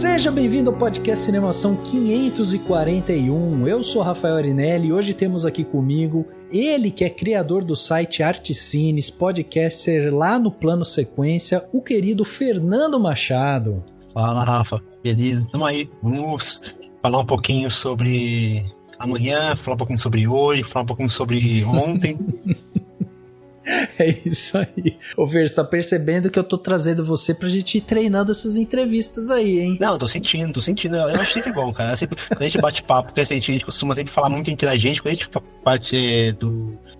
Seja bem-vindo ao podcast Cinemação 541. Eu sou Rafael Arinelli e hoje temos aqui comigo ele que é criador do site Artecines, podcaster lá no Plano Sequência, o querido Fernando Machado. Fala, Rafa. Beleza? Tamo aí. Vamos falar um pouquinho sobre amanhã, falar um pouquinho sobre hoje, falar um pouquinho sobre ontem. É isso aí. Ô Fer, você tá percebendo que eu tô trazendo você pra gente ir treinando essas entrevistas aí, hein? Não, tô sentindo. Eu acho sempre bom, cara. Quando a gente bate papo, porque assim, a gente costuma sempre falar muito entre a gente, quando a gente parte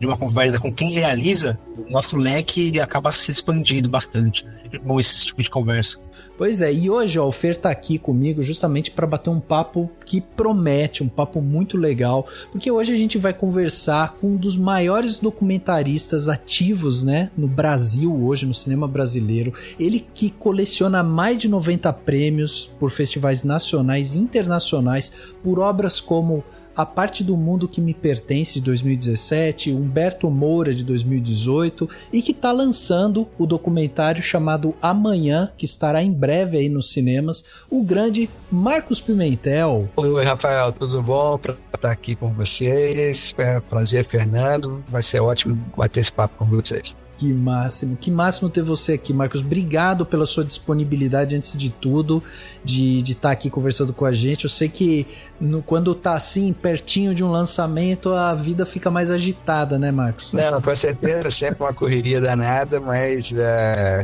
de uma conversa com quem realiza, o nosso leque acaba se expandindo bastante. É sempre bom esse tipo de conversa. Pois é, e hoje ó, o Fer tá aqui comigo justamente para bater um papo que promete, um papo muito legal, porque hoje a gente vai conversar com um dos maiores documentaristas ativos, né, no Brasil hoje, no cinema brasileiro. Ele que coleciona mais de 90 prêmios por festivais nacionais e internacionais por obras como A Parte do Mundo Que Me Pertence, de 2017, Humberto Moura, de 2018, e que está lançando o documentário chamado Amanhã, que estará em breve aí nos cinemas, o grande Marcos Pimentel. Oi, Rafael, tudo bom? Pra estar aqui com vocês. É um prazer, Fernando. Vai ser ótimo bater esse papo com vocês. Que máximo ter você aqui, Marcos. Obrigado pela sua disponibilidade, antes de tudo, de estar aqui conversando com a gente. Eu sei que quando tá assim, pertinho de um lançamento, a vida fica mais agitada, né, Marcos? Não, com certeza, sempre uma correria danada, mas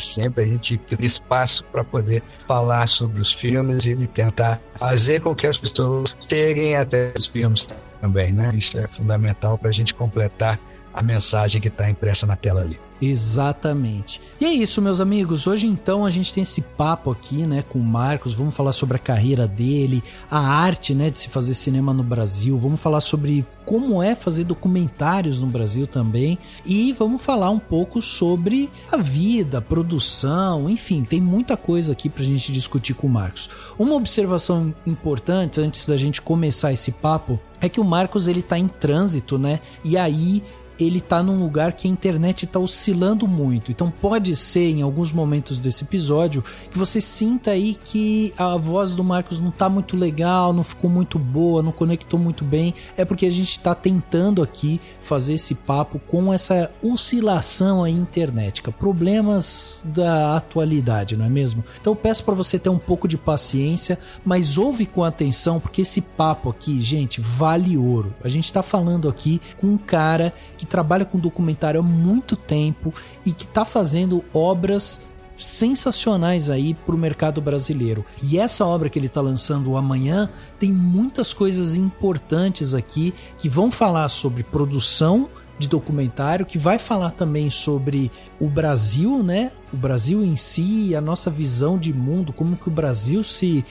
sempre a gente cria espaço para poder falar sobre os filmes e tentar fazer com que as pessoas cheguem até os filmes também, né? Isso é fundamental para a gente completar a mensagem que está impressa na tela ali. Exatamente. E é isso, meus amigos. Hoje então a gente tem esse papo aqui, né, com o Marcos. Vamos falar sobre a carreira dele, a arte, né, de se fazer cinema no Brasil. Vamos falar sobre como é fazer documentários no Brasil também. E vamos falar um pouco sobre a vida, a produção, enfim, tem muita coisa aqui pra gente discutir com o Marcos. Uma observação importante antes da gente começar esse papo é que o Marcos, ele tá em trânsito, né? E aí ele tá num lugar que a internet tá oscilando muito. Então pode ser, em alguns momentos desse episódio, que você sinta aí que a voz do Marcos não tá muito legal, não ficou muito boa, não conectou muito bem. É porque a gente tá tentando aqui fazer esse papo com essa oscilação aí internética. Problemas da atualidade, não é mesmo? Então eu peço para você ter um pouco de paciência, mas ouve com atenção, porque esse papo aqui, gente, vale ouro. A gente tá falando aqui com um cara que trabalha com documentário há muito tempo e que está fazendo obras sensacionais aí para o mercado brasileiro. E essa obra que ele está lançando amanhã tem muitas coisas importantes aqui que vão falar sobre produção de documentário, que vai falar também sobre o Brasil, né? O Brasil em si, a nossa visão de mundo, como que o Brasil se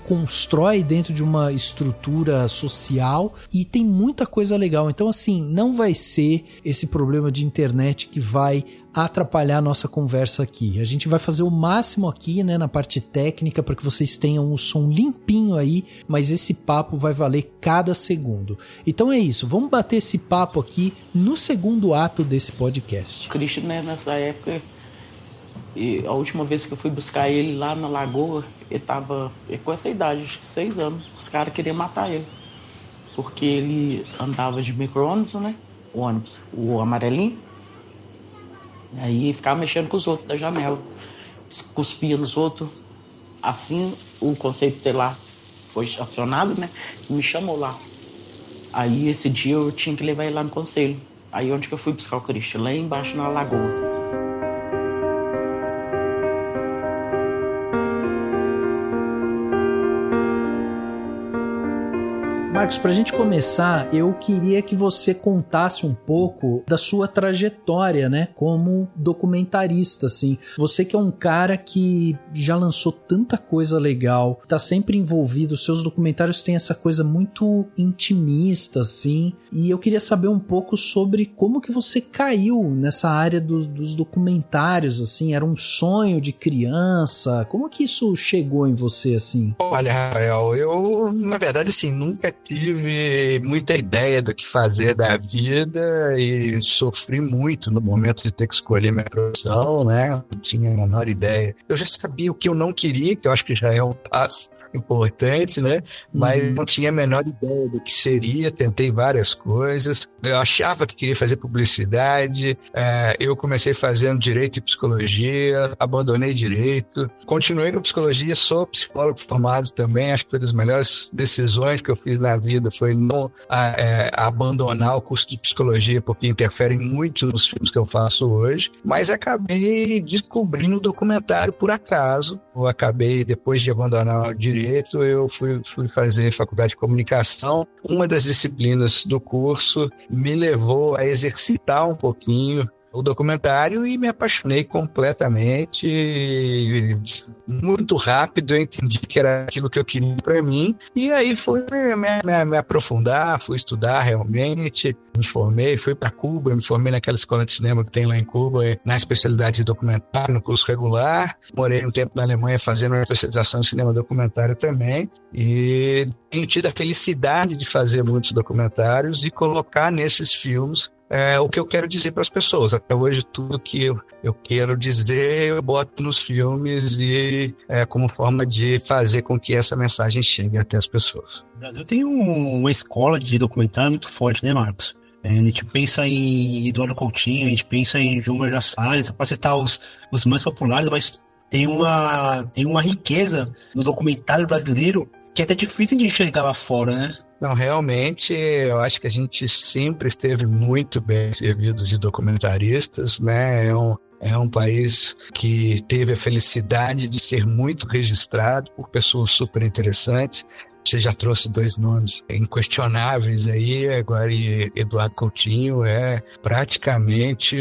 constrói dentro de uma estrutura social, e tem muita coisa legal. Então, assim, não vai ser esse problema de internet que vai atrapalhar a nossa conversa aqui. A gente vai fazer o máximo aqui, né, na parte técnica, para que vocês tenham um som limpinho aí, mas esse papo vai valer cada segundo. Então é isso, vamos bater esse papo aqui no segundo ato desse podcast. O Christian, né, nessa época, e a última vez que eu fui buscar ele lá na Lagoa, ele tava com essa idade, acho que 6 anos. Os caras queriam matar ele, porque ele andava de micro-ônibus, né, o ônibus, o amarelinho. Aí ficava mexendo com os outros da janela, cuspia nos outros. Assim o conceito tutelar foi acionado, né? Me chamou lá. Aí esse dia eu tinha que levar ele lá no conselho. Aí onde que eu fui buscar o Christian? Lá embaixo na Lagoa. Marcos, para a gente começar, eu queria que você contasse um pouco da sua trajetória, né, como documentarista, assim. Você que é um cara que já lançou tanta coisa legal, tá sempre envolvido, seus documentários têm essa coisa muito intimista, assim, e eu queria saber um pouco sobre como que você caiu nessa área dos documentários, assim. Era um sonho de criança? Como que isso chegou em você, assim? Olha, Rafael, eu, na verdade, assim, nunca tive muita ideia do que fazer da vida e sofri muito no momento de ter que escolher minha profissão, né? Não tinha a menor ideia. Eu já sabia o que eu não queria, que eu acho que já é um passo. importante, né? Mas não tinha a menor ideia do que seria, tentei várias coisas, eu achava que queria fazer publicidade, eu comecei fazendo direito e psicologia, abandonei direito, continuei com psicologia, sou psicólogo formado também, acho que foi das melhores decisões que eu fiz na vida, foi não abandonar o curso de psicologia, porque interfere muito nos filmes que eu faço hoje, mas acabei descobrindo o documentário por acaso. Eu acabei, depois de abandonar o direito, eu fui fazer faculdade de comunicação. Uma das disciplinas do curso me levou a exercitar um pouquinho o documentário e me apaixonei completamente. Muito rápido eu entendi que era aquilo que eu queria para mim, e aí fui me aprofundar, fui estudar realmente, me formei, fui para Cuba, me formei naquela escola de cinema que tem lá em Cuba, na especialidade de documentário, no curso regular. Morei um tempo na Alemanha fazendo uma especialização em cinema documentário também, e tenho tido a felicidade de fazer muitos documentários e colocar nesses filmes o que eu quero dizer para as pessoas. Até hoje, tudo que eu quero dizer, eu boto nos filmes e como forma de fazer com que essa mensagem chegue até as pessoas. O Brasil tem uma escola de documentário muito forte, né, Marcos? A gente pensa em Eduardo Coutinho, a gente pensa em João Moreira Salles, para citar os mais populares, mas tem uma riqueza no documentário brasileiro que é até difícil de enxergar lá fora, né? Não, realmente, eu acho que a gente sempre esteve muito bem servido de documentaristas, né? É um país que teve a felicidade de ser muito registrado por pessoas super interessantes. Você já trouxe 2 nomes inquestionáveis aí, agora Eduardo Coutinho é praticamente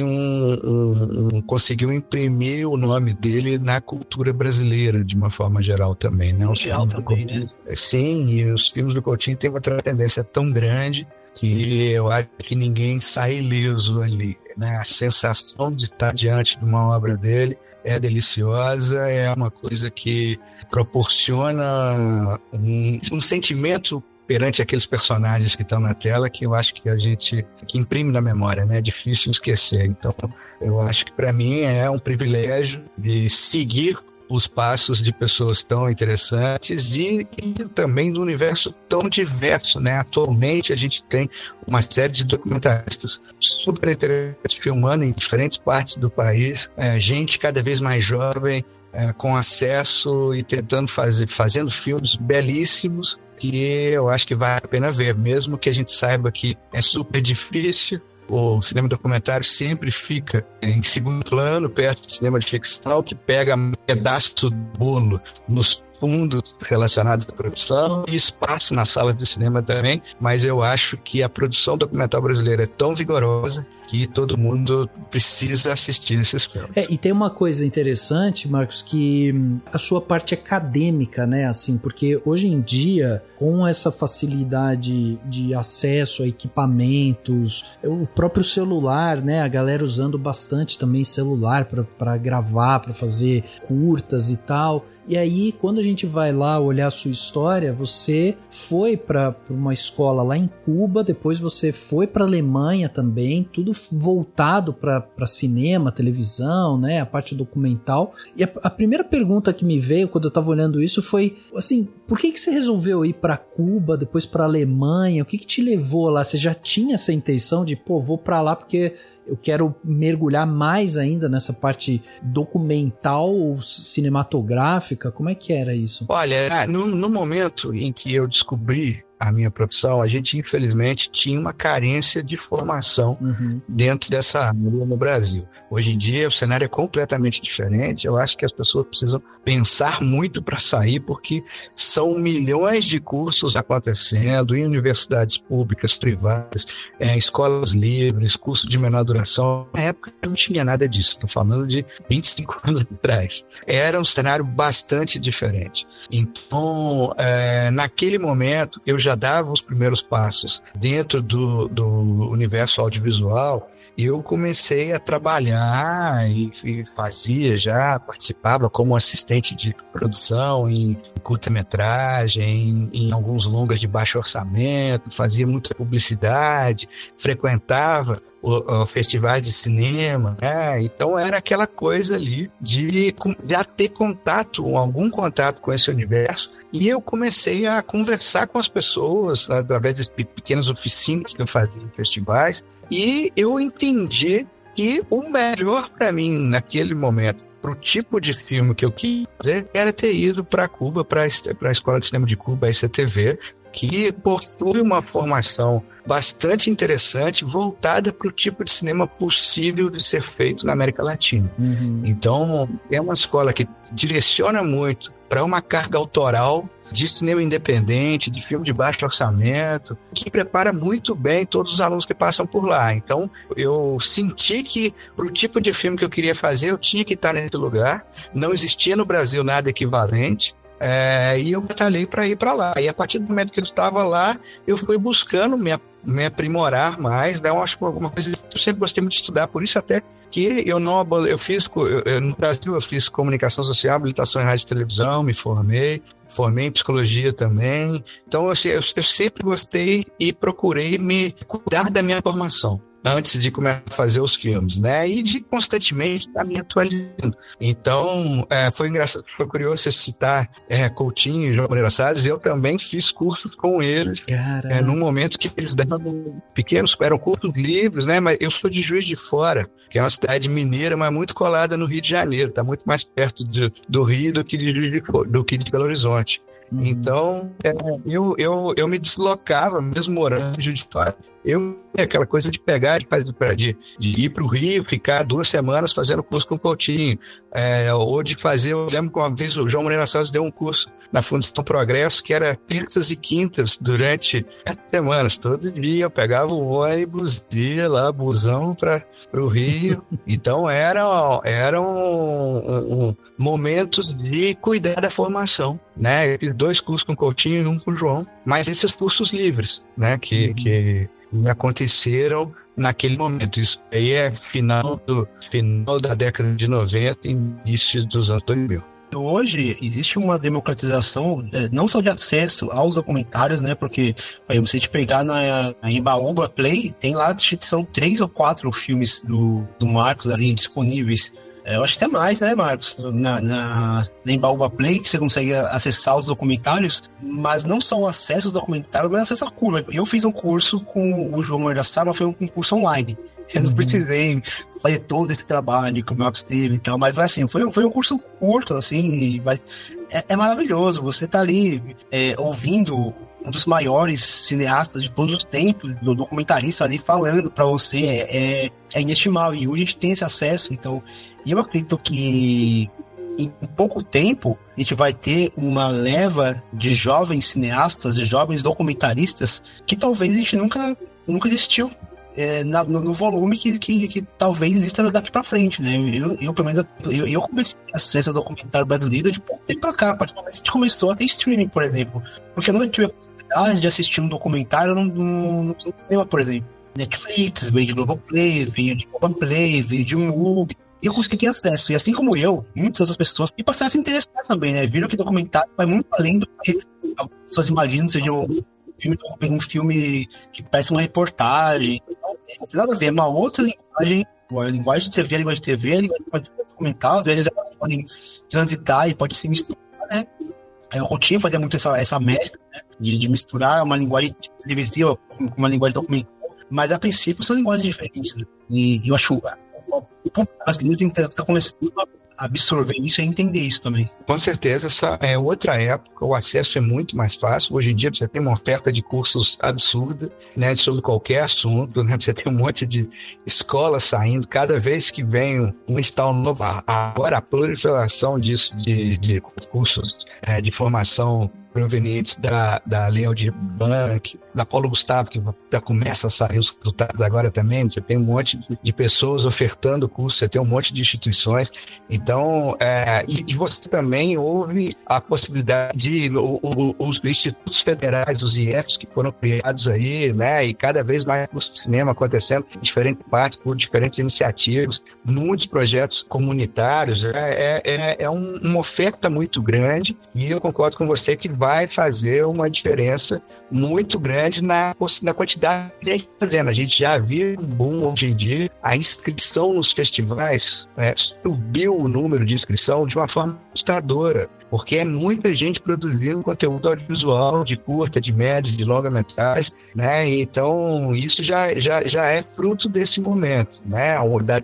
conseguiu imprimir o nome dele na cultura brasileira, de uma forma geral também, né? Mundial também, né? Sim, e os filmes do Coutinho têm uma tendência tão grande que eu acho que ninguém sai ileso ali, né? A sensação de estar diante de uma obra dele é deliciosa, é uma coisa que proporciona um sentimento perante aqueles personagens que estão na tela que eu acho que a gente imprime na memória, né? É difícil esquecer. Então, eu acho que para mim é um privilégio de seguir os passos de pessoas tão interessantes e também do universo tão diverso, né? Atualmente a gente tem uma série de documentaristas super interessantes filmando em diferentes partes do país, gente cada vez mais jovem, com acesso e fazendo filmes belíssimos que eu acho que vale a pena ver, mesmo que a gente saiba que é super difícil. O cinema documentário sempre fica em segundo plano, perto do cinema de ficção, que pega um pedaço do bolo nos fundos relacionados à produção e espaço nas salas de cinema também, mas eu acho que a produção documental brasileira é tão vigorosa que todo mundo precisa assistir esses filmes. E tem uma coisa interessante, Marcos, que a sua parte acadêmica, né, assim, porque hoje em dia, com essa facilidade de acesso a equipamentos, o próprio celular, né, a galera usando bastante também celular para gravar, para fazer curtas e tal. E aí, quando a gente vai lá olhar a sua história, você foi para uma escola lá em Cuba, depois você foi para a Alemanha também, tudo voltado para cinema, televisão, né, a parte documental. E a primeira pergunta que me veio quando eu estava olhando isso foi, assim, por que você resolveu ir para Cuba, depois para a Alemanha? O que te levou lá? Você já tinha essa intenção de, vou para lá porque eu quero mergulhar mais ainda nessa parte documental ou cinematográfica? Como é que era isso? Olha, no momento em que eu descobri a minha profissão, a gente infelizmente tinha uma carência de formação dentro dessa área no Brasil. Hoje em dia o cenário é completamente diferente. Eu acho que as pessoas precisam pensar muito para sair, porque são milhões de cursos acontecendo em universidades públicas, privadas, escolas livres, cursos de menor duração. Na época não tinha nada disso, estou falando de 25 anos atrás. Era um cenário bastante diferente. Então, naquele momento, eu já dava os primeiros passos dentro do universo audiovisual. Eu comecei a trabalhar e participava como assistente de produção em curta-metragem, em alguns longas de baixo orçamento, fazia muita publicidade, frequentava festivais de cinema, né? Então era aquela coisa ali de já ter algum contato com esse universo. E eu comecei a conversar com as pessoas através das pequenas oficinas que eu fazia em festivais, e eu entendi que o melhor para mim naquele momento, para o tipo de filme que eu quis fazer, era ter ido para Cuba, para a Escola de Cinema de Cuba, a ECTV, que possui uma formação bastante interessante, voltada para o tipo de cinema possível de ser feito na América Latina. Então, é uma escola que direciona muito para uma carga autoral de cinema independente, de filme de baixo orçamento, que prepara muito bem todos os alunos que passam por lá. Então, eu senti que, para o tipo de filme que eu queria fazer, eu tinha que estar nesse lugar. Não existia no Brasil nada equivalente. E eu batalhei para ir para lá. E a partir do momento que eu estava lá, eu fui buscando me aprimorar mais, né? Eu acho que alguma coisa eu sempre gostei muito de estudar, por isso até que no Brasil eu fiz comunicação social, habilitação em rádio e televisão, me formei em psicologia também. Então eu sempre gostei e procurei me cuidar da minha formação antes de começar a fazer os filmes, né? E de constantemente estar me atualizando. Então, foi engraçado, foi curioso você citar Coutinho e João Moreira Salles. Eu também fiz cursos com eles, num momento que eles davam pequenos, eram cursos livres, né? Mas eu sou de Juiz de Fora, que é uma cidade mineira, mas muito colada no Rio de Janeiro. Está muito mais perto do Rio do que de Belo Horizonte. Então, eu me deslocava, mesmo morando em Juiz de Fora. Aquela coisa de pegar, de ir para o Rio, ficar 2 semanas fazendo curso com o Coutinho, ou de fazer, eu lembro que uma vez o João Moreira Salles deu um curso na Fundação Progresso, que era terças e quintas, durante 7 semanas. Todo dia eu pegava o ônibus, ia lá, busão para o Rio. Então eram momentos de cuidar da formação, né? Eu fiz 2 cursos com o Coutinho e 1 com o João, mas esses cursos livres, né? Que me aconteceram naquele momento. Isso aí é final da década de 90 e início dos anos 2000. Hoje existe uma democratização não só de acesso aos documentários, né? Porque se a gente pegar na Embaúba Play, tem lá, são 3 ou 4 filmes do Marcos ali disponíveis. Eu acho que até mais, né, Marcos? Na Embaúba Play, que você consegue acessar os documentários, mas não só o acesso aos documentários, mas acesso à curva. Eu fiz um curso com o João Moreira Salles, mas foi um curso online. Eu não precisei fazer todo esse trabalho que o Marcos teve e tal, mas assim, foi um curso curto, assim, mas é maravilhoso. Você tá ali ouvindo um dos maiores cineastas de todos os tempos, do documentarista ali falando pra você, é inestimável. E hoje a gente tem esse acesso, então, e eu acredito que em pouco tempo a gente vai ter uma leva de jovens cineastas, de jovens documentaristas, que talvez a gente nunca existiu. No volume que talvez exista daqui pra frente, né? Eu pelo menos, eu comecei a acesso ao documentário brasileiro de pouco tempo pra cá, a partir do momento que a gente começou a ter streaming, por exemplo. Porque eu não tive a possibilidade de assistir um documentário no cinema, por exemplo. Netflix, veio de Globoplay, veio de Globoplay, veio de MUBI. E eu consegui ter acesso. E assim como eu, muitas outras pessoas, e passaram a se interessar também, né? Viram que documentário vai muito além do que as pessoas imaginam, seja um filme que parece uma reportagem. Não tem nada a ver, é uma outra linguagem. A linguagem de TV, a linguagem de TV, a linguagem documental, às vezes elas podem transitar e pode se misturar, né? O Coutinho fazia muito essa mescla, né? de misturar uma linguagem televisiva com uma linguagem documental, mas a princípio são linguagens diferentes, né? E eu acho que o público brasileiro tem que estar começando a absorver isso e entender isso também. Com certeza, essa é outra época, o acesso é muito mais fácil. Hoje em dia você tem uma oferta de cursos absurda, né, sobre qualquer assunto, né? Você tem um monte de escolas saindo, cada vez que vem um estalo novo, agora a proliferação disso, de cursos de formação provenientes da Lei Aldir Blanc, da Paulo Gustavo, que já começa a sair os resultados agora também. Você tem um monte de pessoas ofertando curso, você tem um monte de instituições. Então, e você também ouve a possibilidade de os institutos federais, os IFs, que foram criados aí, né? E cada vez mais curso de cinema acontecendo em diferentes partes, por diferentes iniciativas, muitos projetos comunitários. Uma oferta muito grande, e eu concordo com você que vai fazer uma diferença muito grande na quantidade que a gente está fazendo. A gente já viu um boom hoje em dia, a inscrição nos festivais subiu o número de inscrição de uma forma assustadora, porque é muita gente produzindo conteúdo audiovisual, de curta, de média, de longa-metragem, né? Então, isso já é fruto desse momento, né?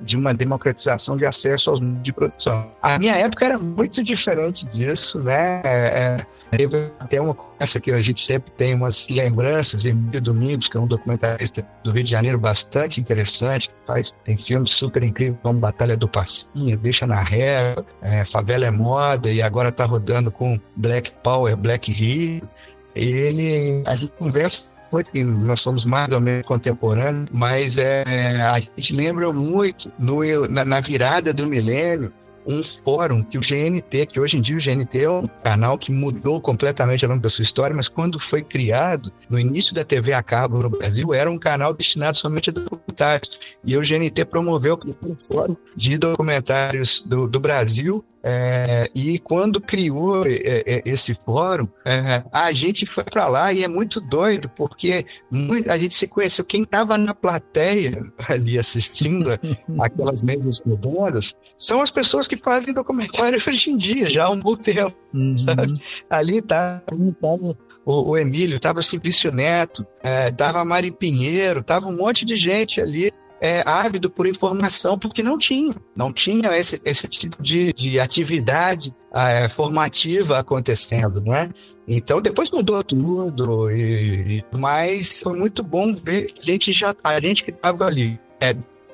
De uma democratização de acesso aos meios de produção. A minha época era muito diferente disso, né? Teve até uma conversa que a gente sempre tem umas lembranças. Emílio Domingos, que é um documentarista do Rio de Janeiro bastante interessante, tem filmes super incríveis como Batalha do Passinho, Deixa na Régua, Favela é Moda, e agora está rodando com Black Power, Black Rio. A gente conversa muito, nós somos mais ou menos contemporâneos, mas a gente lembra muito, na virada do milênio, um fórum que o GNT, que hoje em dia o GNT é um canal que mudou completamente ao longo da sua história, mas quando foi criado, no início da TV a cabo no Brasil, era um canal destinado somente a documentários. E o GNT promoveu um fórum de documentários do Brasil. E quando criou esse fórum, a gente foi para lá, e é muito doido, porque a gente se conheceu. Quem estava na plateia ali assistindo aquelas mesas redondas são as pessoas que fazem documentário hoje em dia, já há um bom tempo, sabe? Ali estava o Emílio, estava o Simplício Neto, estava a Mari Pinheiro, estava um monte de gente ali, ávido por informação, porque não tinha esse tipo de atividade formativa acontecendo, não é? Então, depois mudou tudo, mas foi muito bom ver a gente que estava ali,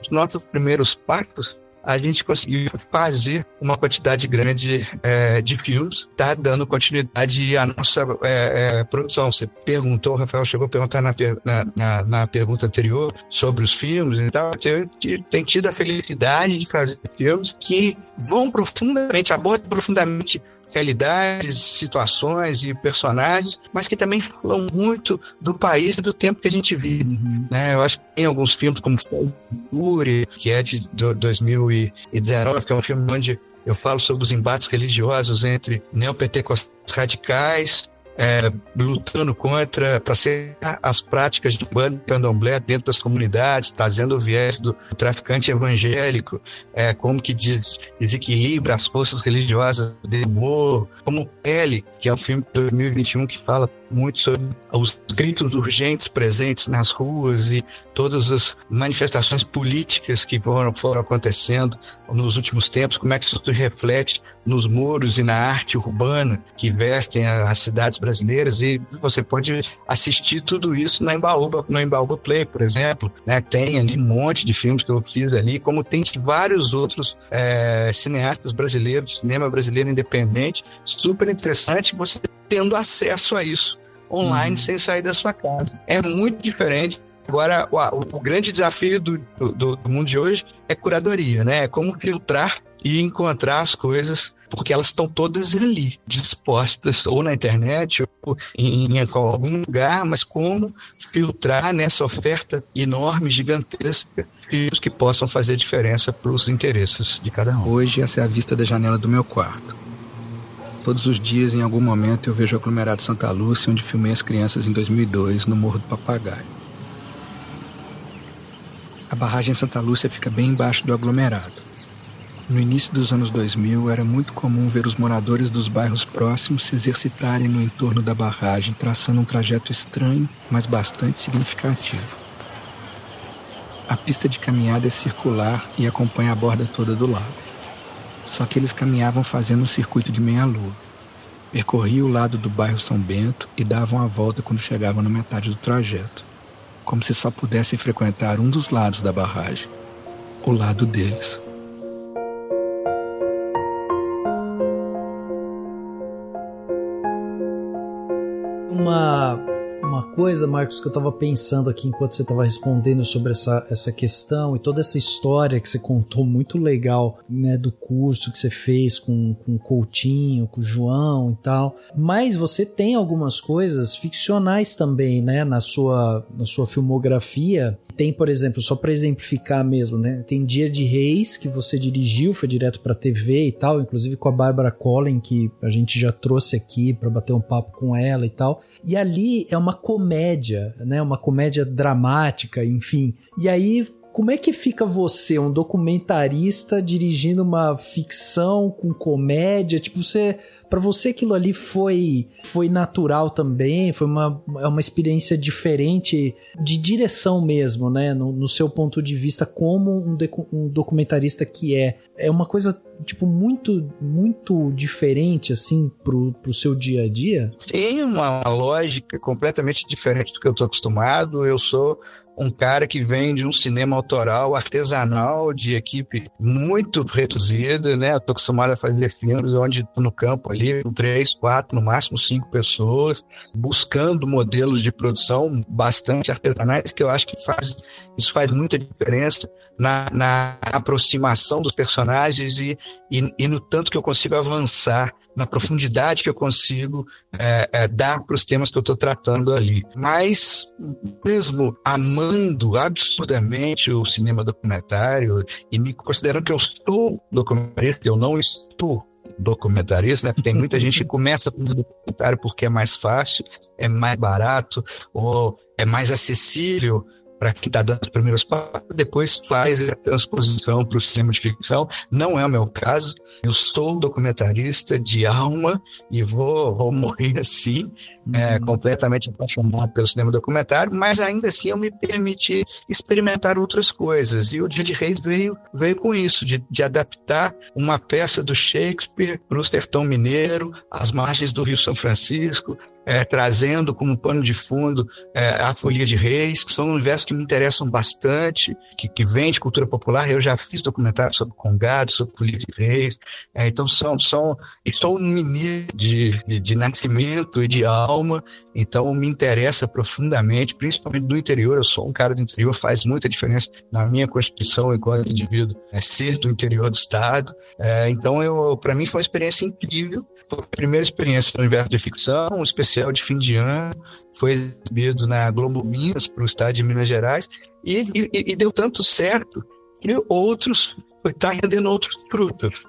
os nossos primeiros passos, a gente conseguiu fazer uma quantidade grande de filmes, tá dando continuidade à nossa produção. Você perguntou, o Rafael chegou a perguntar na pergunta anterior sobre os filmes e tal. Tem tido a felicidade de fazer filmes que abordam profundamente realidades, situações e personagens, mas que também falam muito do país e do tempo que a gente vive. Né? Eu acho que tem alguns filmes como Fúria, que é de 2019, que é um filme onde eu falo sobre os embates religiosos entre neopentecostais radicais, lutando para ser as práticas de bando e candomblé dentro das comunidades, trazendo o viés do traficante evangélico, como que desequilibra as forças religiosas do humor, como Pele, que é um filme de 2021 que fala muito sobre os gritos urgentes presentes nas ruas e todas as manifestações políticas que foram acontecendo nos últimos tempos, como é que isso se reflete nos muros e na arte urbana que vestem as cidades brasileiras. E você pode assistir tudo isso no Embaúba Play, por exemplo, né? Tem ali um monte de filmes que eu fiz ali, como tem vários outros cineastas brasileiros, cinema brasileiro independente, super interessante, você tendo acesso a isso online sem sair da sua casa. É muito diferente. Agora, o grande desafio do mundo de hoje é curadoria, né? É como filtrar e encontrar as coisas, porque elas estão todas ali, dispostas, ou na internet, ou em algum lugar, mas como filtrar nessa oferta enorme, gigantesca, filmes que possam fazer diferença para os interesses de cada um. Hoje, essa é a vista da janela do meu quarto. Todos os dias, em algum momento, eu vejo o aglomerado Santa Lúcia, onde filmei as crianças em 2002, no Morro do Papagaio. A barragem Santa Lúcia fica bem embaixo do aglomerado. No início dos anos 2000, era muito comum ver os moradores dos bairros próximos se exercitarem no entorno da barragem, traçando um trajeto estranho, mas bastante significativo. A pista de caminhada é circular e acompanha a borda toda do lago. Só que eles caminhavam fazendo um circuito de meia-lua. Percorriam o lado do bairro São Bento e davam a volta quando chegavam na metade do trajeto, como se só pudessem frequentar um dos lados da barragem, o lado deles. Uma Uma coisa, Marcos, que eu tava pensando aqui enquanto você tava respondendo sobre essa questão e toda essa história que você contou, muito legal, né, do curso que você fez com o Coutinho, com o João e tal, mas você tem algumas coisas ficcionais também, né, na sua filmografia. Tem, por exemplo, só para exemplificar mesmo, né, tem Dia de Reis, que você dirigiu, foi direto pra TV e tal, inclusive com a Bárbara Collin, que a gente já trouxe aqui para bater um papo com ela e tal, e ali é uma comédia, né? Uma comédia dramática, enfim. E aí, como é que fica você, um documentarista, dirigindo uma ficção com comédia? Tipo, pra você aquilo ali foi natural também? Foi uma experiência diferente de direção mesmo, né? No seu ponto de vista como um documentarista que é uma coisa, tipo, muito, muito diferente, assim, pro seu dia a dia? Sim, uma lógica completamente diferente do que eu estou acostumado. Eu sou um cara que vem de um cinema autoral, artesanal, de equipe muito reduzida, né? Eu estou acostumado a fazer filmes onde estou no campo ali, com 3, 4, no máximo 5 pessoas, buscando modelos de produção bastante artesanais, que eu acho que isso faz muita diferença na aproximação dos personagens e no tanto que eu consigo avançar, na profundidade que eu consigo dar para os temas que eu estou tratando ali. Mas, mesmo amando absurdamente o cinema documentário e me considerando que eu sou documentarista, eu não estou documentarista, né? Tem muita gente que começa com documentário porque é mais fácil, é mais barato ou é mais acessível para quem está dando os primeiros passos, depois faz a transposição para o cinema de ficção. Não é o meu caso. Eu sou um documentarista de alma e vou morrer assim, completamente apaixonado pelo cinema documentário, mas ainda assim eu me permiti experimentar outras coisas. E o Dia de Reis veio com isso, de adaptar uma peça do Shakespeare para o sertão mineiro, às margens do Rio São Francisco, trazendo como pano de fundo a Folia de Reis, que são universos que me interessam bastante, que vêm de cultura popular. Eu já fiz documentário sobre Congado, sobre Folia de Reis. Então sou um mineiro de nascimento e de alma, então me interessa profundamente, principalmente do interior. Eu sou um cara do interior, faz muita diferença na minha constituição enquanto indivíduo, ser do interior do estado. Então para mim foi uma experiência incrível. Foi a primeira experiência no universo de ficção, um especial de fim de ano, foi exibido na Globo Minas, para o estado de Minas Gerais, e deu tanto certo que está rendendo outros frutos,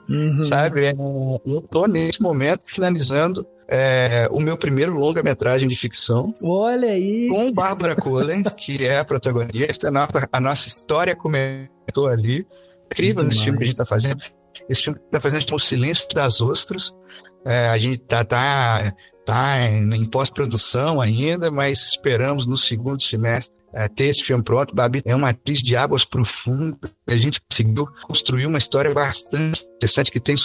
sabe? Eu estou, nesse momento, finalizando o meu primeiro longa-metragem de ficção. Olha aí! Com Bárbara Collin, que é a protagonista. A nossa história começou ali. Incrível nesse filme que a gente está fazendo. Esse filme que está fazendo é O Silêncio das Ostras. A gente tá em pós-produção ainda, mas esperamos no segundo semestre ter esse filme pronto. Babi é uma atriz de águas profundas. A gente conseguiu construir uma história bastante interessante que tem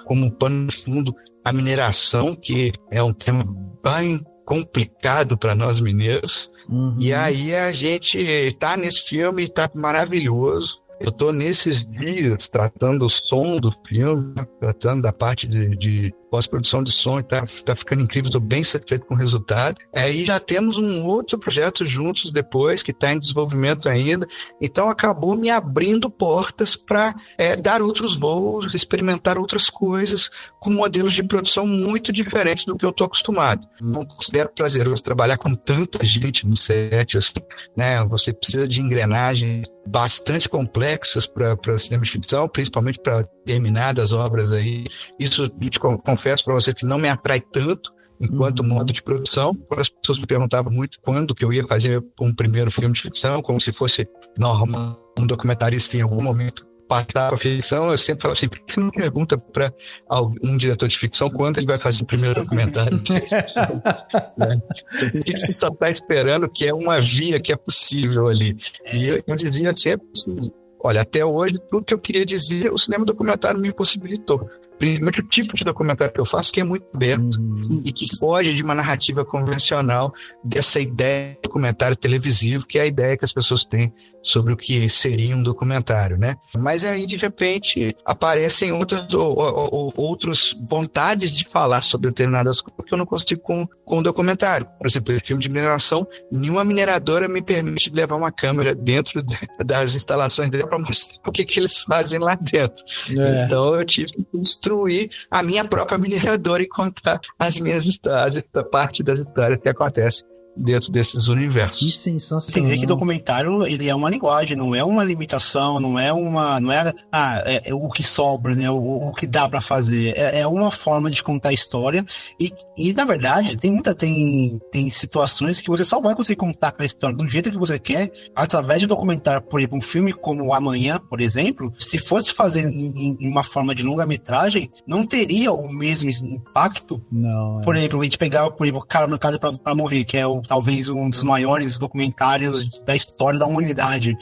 como um pano de fundo a mineração, que é um tema bem complicado para nós mineiros. E aí a gente está nesse filme e está maravilhoso. Eu estou nesses dias tratando o som do filme, tratando da parte de pós-produção de som, e tá ficando incrível, estou bem satisfeito com o resultado. E já temos um outro projeto juntos depois, que está em desenvolvimento ainda, então acabou me abrindo portas para dar outros voos, experimentar outras coisas, com modelos de produção muito diferentes do que eu estou acostumado. Não considero prazeroso trabalhar com tanta gente no set, assim, né? Você precisa de engrenagens bastante complexas para cinema de ficção, principalmente para determinadas obras aí. Isso confesso para você que não me atrai tanto enquanto modo de produção. As pessoas me perguntavam muito quando que eu ia fazer um primeiro filme de ficção, como se fosse normal, um documentarista em algum momento passar para a ficção. Eu sempre falo assim, por que não pergunta para um diretor de ficção quando ele vai fazer o primeiro documentário? Porque você só está esperando que é uma via que é possível ali. E eu dizia sempre assim, olha, até hoje, tudo que eu queria dizer, o cinema documentário me possibilitou. principalmente o tipo de documentário que eu faço, que é muito aberto e que foge de uma narrativa convencional dessa ideia de documentário televisivo, que é a ideia que as pessoas têm sobre o que seria um documentário, né? Mas aí, de repente, aparecem outras vontades de falar sobre determinadas coisas que eu não consigo com um documentário. Por exemplo, esse filme de mineração, nenhuma mineradora me permite levar uma câmera dentro das instalações dela para mostrar o que eles fazem lá dentro. Então, eu tive que construir a minha própria mineradora e contar as minhas histórias, a parte das histórias que acontecem dentro desses universos. Que sensacional. Entender que documentário, ele é uma linguagem, não é uma limitação, não é o que sobra, né, o que dá pra fazer. É uma forma de contar a história e na verdade, tem situações que você só vai conseguir contar aquela história do jeito que você quer, através de documentário. Por exemplo, um filme como Amanhã, por exemplo, se fosse fazer em uma forma de longa-metragem, não teria o mesmo impacto. Não. Por exemplo, a gente pegar, Cara na Casa pra Morrer, que é talvez um dos maiores documentários da história da humanidade.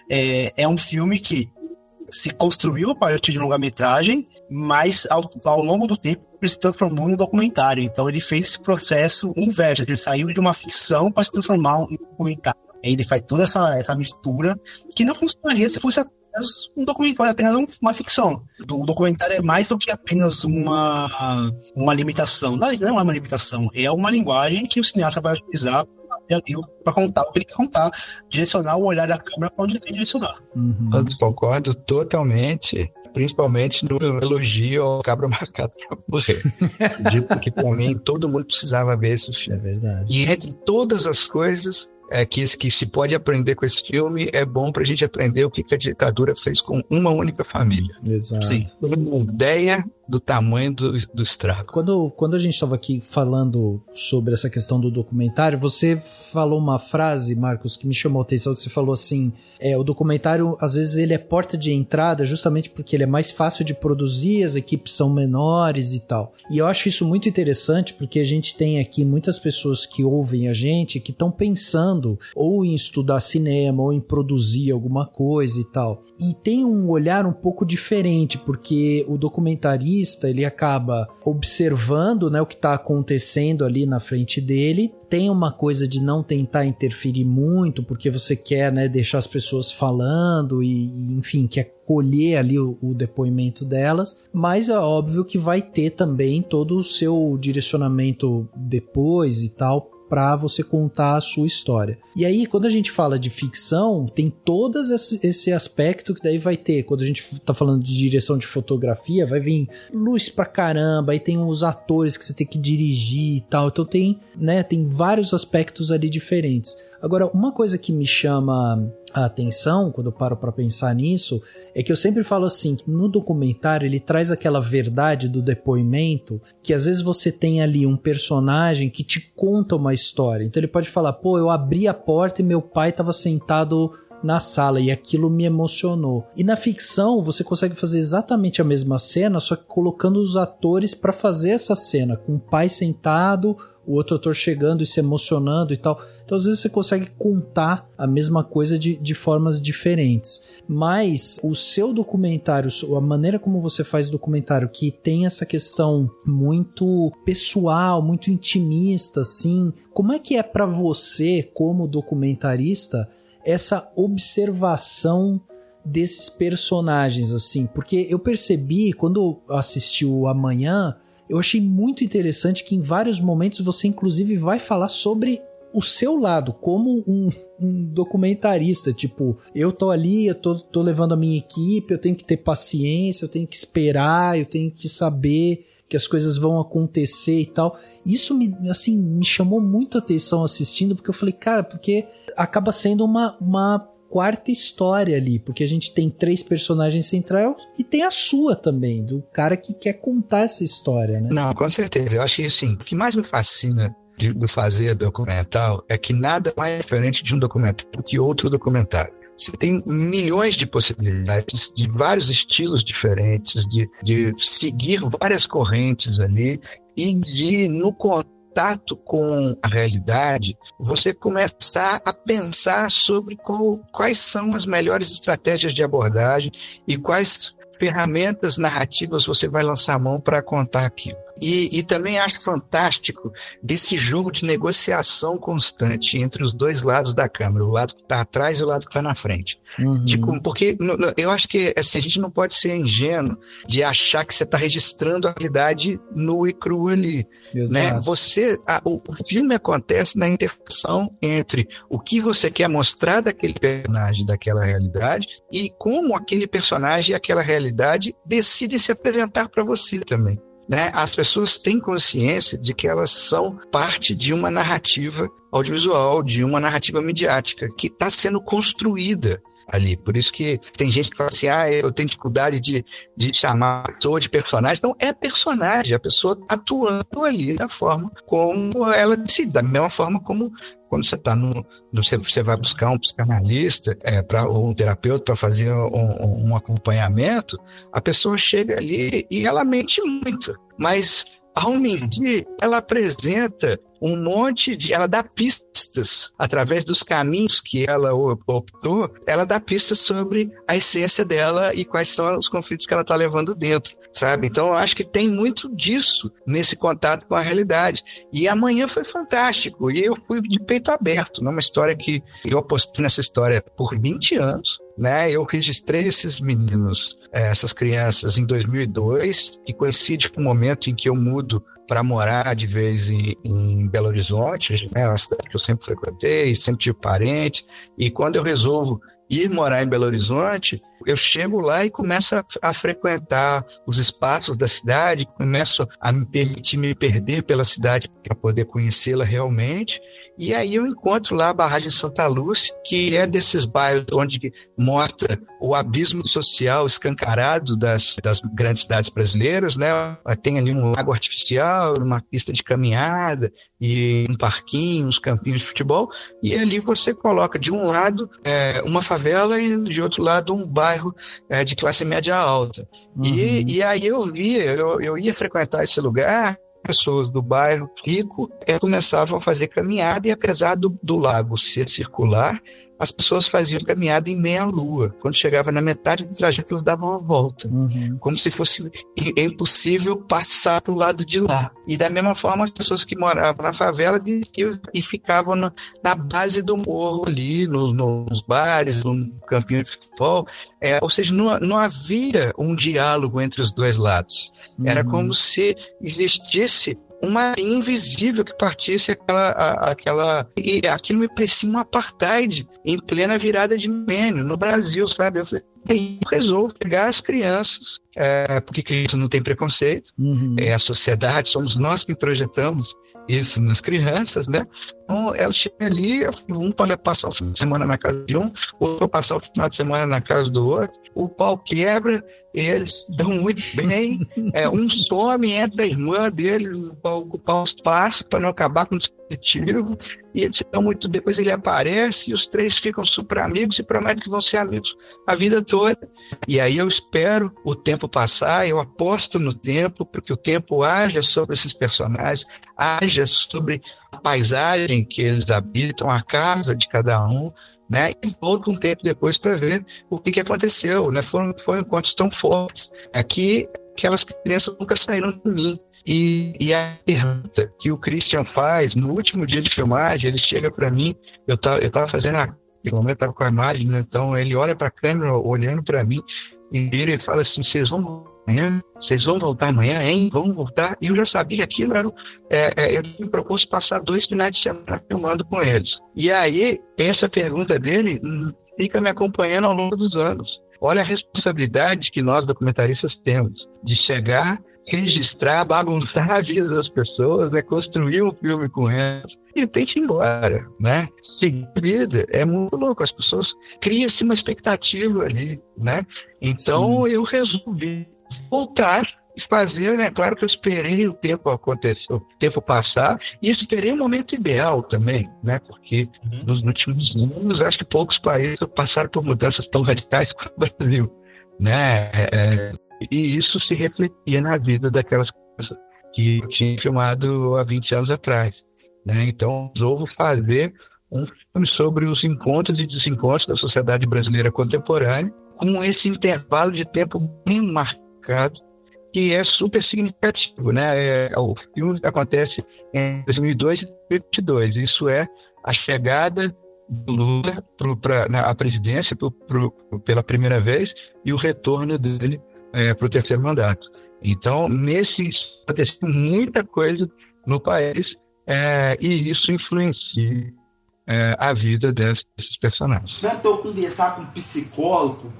É um filme que se construiu a partir de longa-metragem, mas ao longo do tempo ele se transformou em um documentário. Então ele fez esse processo inverso, ele saiu de uma ficção para se transformar em um documentário. Aí ele faz toda essa mistura que não funcionaria se fosse apenas um documentário, apenas uma ficção. O documentário é mais do que apenas uma limitação. Não é uma limitação, é uma linguagem que o cineasta vai utilizar para contar o que ele quer contar, direcionar o olhar da câmera para onde ele quer direcionar. Eu concordo totalmente, principalmente no elogio ao Cabra Marcado pra Morrer. Digo que para mim todo mundo precisava ver esse filme. É verdade. E entre todas as coisas que se pode aprender com esse filme, é bom pra gente aprender o que a ditadura fez com uma única família. Exato. Sim. Uma ideia do tamanho do estrago. Quando a gente estava aqui falando sobre essa questão do documentário, você falou uma frase, Marcos, que me chamou a atenção, que você falou assim, o documentário, às vezes, ele é porta de entrada justamente porque ele é mais fácil de produzir, as equipes são menores e tal. E eu acho isso muito interessante porque a gente tem aqui muitas pessoas que ouvem a gente, que estão pensando ou em estudar cinema, ou em produzir alguma coisa e tal. E tem um olhar um pouco diferente, porque o documentarista, ele acaba observando, né, o que está acontecendo ali na frente dele. Tem uma coisa de não tentar interferir muito, porque você quer, né, deixar as pessoas falando e enfim, quer colher ali o depoimento delas, mas é óbvio que vai ter também todo o seu direcionamento depois e tal, para você contar a sua história. E aí, quando a gente fala de ficção, tem todo esse aspecto que daí vai ter. Quando a gente tá falando de direção de fotografia, vai vir luz pra caramba, aí tem os atores que você tem que dirigir e tal. Então tem vários aspectos ali diferentes. Agora, uma coisa que me chama a atenção, quando eu paro para pensar nisso, é que eu sempre falo assim, que no documentário ele traz aquela verdade do depoimento, que às vezes você tem ali um personagem que te conta uma história. Então ele pode falar, eu abri a porta e meu pai estava sentado na sala e aquilo me emocionou. E na ficção você consegue fazer exatamente a mesma cena, só que colocando os atores para fazer essa cena, com o pai sentado, o outro ator chegando e se emocionando e tal. Então às vezes você consegue contar a mesma coisa de formas diferentes, mas o seu documentário, a maneira como você faz o documentário, que tem essa questão muito pessoal, muito intimista assim, como é que é pra você como documentarista essa observação desses personagens assim? Porque eu percebi quando assisti o Amanhã, eu achei muito interessante que em vários momentos você inclusive vai falar sobre o seu lado, como um documentarista, tipo, eu tô ali, eu tô levando a minha equipe, eu tenho que ter paciência, eu tenho que esperar, eu tenho que saber que as coisas vão acontecer e tal. Isso me chamou muito a atenção assistindo, porque eu falei, cara, porque acaba sendo uma quarta história ali, porque a gente tem 3 personagens centrais e tem a sua também, do cara que quer contar essa história, né? Não, com certeza. Eu acho que assim, o que mais me fascina de fazer documental é que nada mais diferente de um documentário do que outro documentário. Você tem milhões de possibilidades, de vários estilos diferentes, de seguir várias correntes ali e de, no contato com a realidade, você começar a pensar sobre quais são as melhores estratégias de abordagem e quais ferramentas narrativas você vai lançar a mão para contar aquilo. E também acho fantástico desse jogo de negociação constante entre os dois lados da câmera, o lado que está atrás e o lado que está na frente. Porque eu acho que assim, a gente não pode ser ingênuo de achar que você está registrando a realidade nua e crua ali. Né? O filme acontece na interseção entre o que você quer mostrar daquele personagem, daquela realidade, e como aquele personagem e aquela realidade decide se apresentar para você também. Né? As pessoas têm consciência de que elas são parte de uma narrativa audiovisual, de uma narrativa midiática que está sendo construída ali. Por isso que tem gente que fala assim, eu tenho dificuldade de chamar a pessoa de personagem. Então, é personagem, a pessoa atuando ali da forma como ela decide, da mesma forma como quando você está você vai buscar um psicanalista ou um terapeuta para fazer um acompanhamento, a pessoa chega ali e ela mente muito, mas ao mentir, ela apresenta ela dá pistas, através dos caminhos que ela optou, ela dá pistas sobre a essência dela e quais são os conflitos que ela está levando dentro, sabe? Então, eu acho que tem muito disso nesse contato com a realidade. E amanhã foi fantástico, e eu fui de peito aberto, numa história que eu apostei nessa história por 20 anos, né? Eu registrei esses meninos, essas crianças, em 2002, e coincide com o momento em que eu mudo para morar de vez em Belo Horizonte, né, uma cidade que eu sempre frequentei, sempre tive parente, e quando eu resolvo ir morar em Belo Horizonte, eu chego lá e começo a frequentar os espaços da cidade, começo a me permitir me perder pela cidade para poder conhecê-la realmente, e aí eu encontro lá a Barragem Santa Lúcia, que é desses bairros onde mostra o abismo social escancarado das grandes cidades brasileiras, né? Tem ali um lago artificial, uma pista de caminhada, e um parquinho, uns campinhos de futebol, e ali você coloca de um lado uma favela e de outro lado um bairro de classe média alta. E aí eu ia frequentar esse lugar, pessoas do bairro rico começavam a fazer caminhada, e apesar do lago ser circular, as pessoas faziam caminhada em meia-lua. Quando chegava na metade do trajeto, elas davam uma volta. Como se fosse impossível passar para o lado de lá. E da mesma forma, as pessoas que moravam na favela desciam e ficavam na base do morro ali, nos bares, no campinho de futebol. Ou seja, não havia um diálogo entre os dois lados. Era como se existisse uma linha invisível que partisse aquela... E aquilo me parecia um apartheid em plena virada de milênio no Brasil, sabe? Eu falei, eu resolvo pegar as crianças, porque criança não tem preconceito, é a sociedade, somos nós que projetamos isso nas crianças, né? Então, elas chegam ali, um pode passar o fim de semana na casa de um, outro pode passar o final de semana na casa do outro, o pau quebra, eles dão muito bem, um some, entra a irmã dele para ocupar o espaço para não acabar com o dispositivo, e eles dão muito, depois ele aparece e os três ficam super amigos e prometem que vão ser amigos a vida toda. E aí eu espero o tempo passar, eu aposto no tempo, porque o tempo haja sobre esses personagens, haja sobre a paisagem que eles habitam, a casa de cada um, né? E volto um tempo depois para ver o que aconteceu, né? Foram encontros tão fortes. Aqui, aquelas crianças nunca saíram de mim. E a pergunta que o Christian faz no último dia de filmagem, ele chega para mim, eu tava fazendo no momento eu estava com a imagem, né? Então ele olha para a câmera, olhando para mim, e ele fala assim: vocês vão voltar amanhã, hein? Vão voltar? E eu já sabia que aquilo era... eu me propus passar 2 finais de semana filmando com eles. E aí, essa pergunta dele fica me acompanhando ao longo dos anos. Olha a responsabilidade que nós, documentaristas, temos de chegar, registrar, bagunçar a vida das pessoas, construir um filme com elas e tem que ir embora, né? Seguir a vida é muito louco. As pessoas criam-se uma expectativa ali, né? Então, eu resolvi voltar e fazer, né? Claro que eu esperei o tempo acontecer, o tempo passar, e esperei o momento ideal também, né? Porque nos últimos anos, acho que poucos países passaram por mudanças tão radicais como o Brasil, né? E isso se refletia na vida daquelas pessoas que eu tinha filmado há 20 anos atrás, né? Então, resolvo fazer um filme sobre os encontros e desencontros da sociedade brasileira contemporânea, com esse intervalo de tempo bem marcado, que é super significativo, né? O filme acontece em 2002 e 2022. Isso é a chegada do Lula à presidência pela primeira vez e o retorno dele para o terceiro mandato. Então, aconteceu muita coisa no país e isso influencia a vida desses personagens. Tanto eu conversar com psicólogo,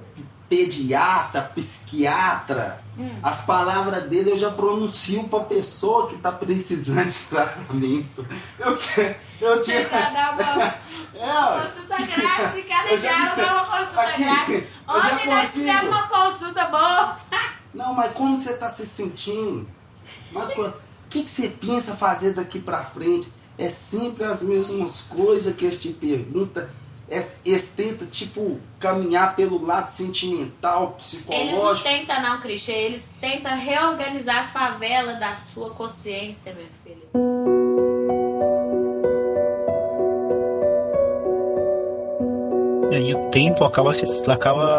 pediatra, psiquiatra, as palavras dele eu já pronuncio para pessoa que está precisando de tratamento. Eu tinha... Você já dá uma consulta grátis e cada dia dá uma consulta grátis. Ontem nós tivemos uma consulta boa. Não, mas como você está se sentindo? O que você pensa fazer daqui para frente? É sempre as mesmas coisas que eles te perguntam. Eles tentam, caminhar pelo lado sentimental, psicológico. Eles não tentam não, Christian. Eles tentam reorganizar as favelas da sua consciência, meu filho. E o tempo acaba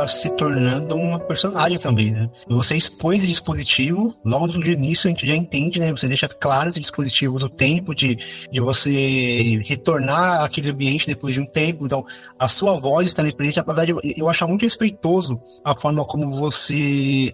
se tornando uma personagem também, né? Você expõe esse dispositivo, logo do início a gente já entende, né? Você deixa claro esse dispositivo do tempo, de você retornar àquele ambiente depois de um tempo. Então, a sua voz está ali presente. Na verdade, eu acho muito respeitoso a forma como você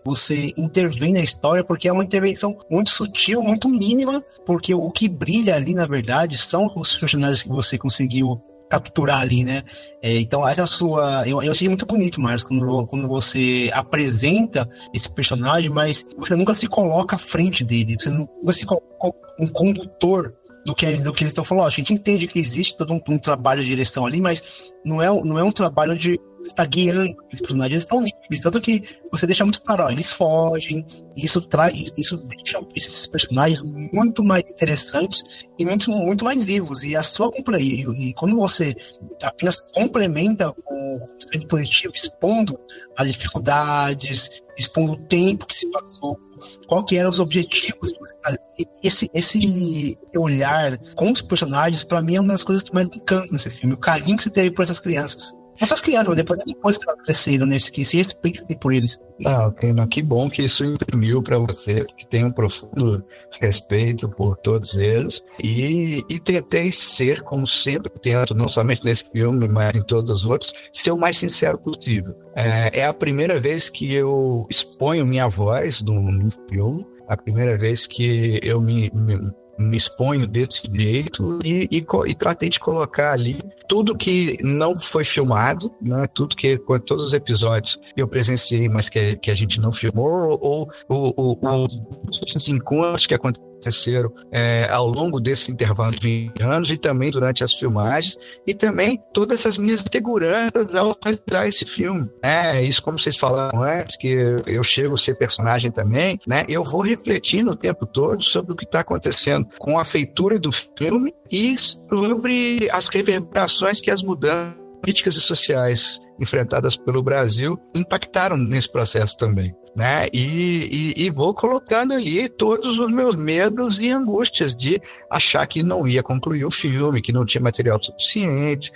intervém na história, porque é uma intervenção muito sutil, muito mínima, porque o que brilha ali, na verdade, são os personagens que você conseguiu capturar ali, né? Então, essa sua... Eu achei muito bonito, Marcos, quando você apresenta esse personagem, mas você nunca se coloca à frente dele, você nunca se coloca um condutor do que eles estão falando. A gente entende que existe todo um trabalho de direção ali, mas não é um trabalho de estar guiando os personagens. Eles estão livres, tanto que você deixa muito claro, eles fogem, isso deixa esses personagens muito mais interessantes e muito mais vivos. E a sua companhia, e quando você apenas complementa o dispositivo, expondo as dificuldades, expondo o tempo que se passou, qual que eram os objetivos, esse olhar com os personagens, para mim é uma das coisas que mais me encanta nesse filme, o carinho que você teve por essas crianças. Essas crianças, depois que elas cresceram, que se respeitem por eles. Que bom que isso imprimiu para você, que tem um profundo respeito por todos eles. E tentei ser, como sempre tento, não somente nesse filme, mas em todos os outros, ser o mais sincero possível. É a primeira vez que eu exponho minha voz no filme, a primeira vez que eu me exponho desse jeito e tratei de colocar ali tudo que não foi filmado, né? Todos os episódios que eu presenciei, mas que a gente não filmou, ou os encontros que aconteceram ao longo desse intervalo de 20 anos e também durante as filmagens, e também todas essas minhas seguranças ao realizar esse filme. Isso, como vocês falaram antes, que eu chego a ser personagem também, né? Eu vou refletindo o tempo todo sobre o que está acontecendo com a feitura do filme e sobre as reverberações que as mudanças políticas e sociais enfrentadas pelo Brasil impactaram nesse processo também, né? E vou colocando ali todos os meus medos e angústias de achar que não ia concluir o filme, que não tinha material suficiente,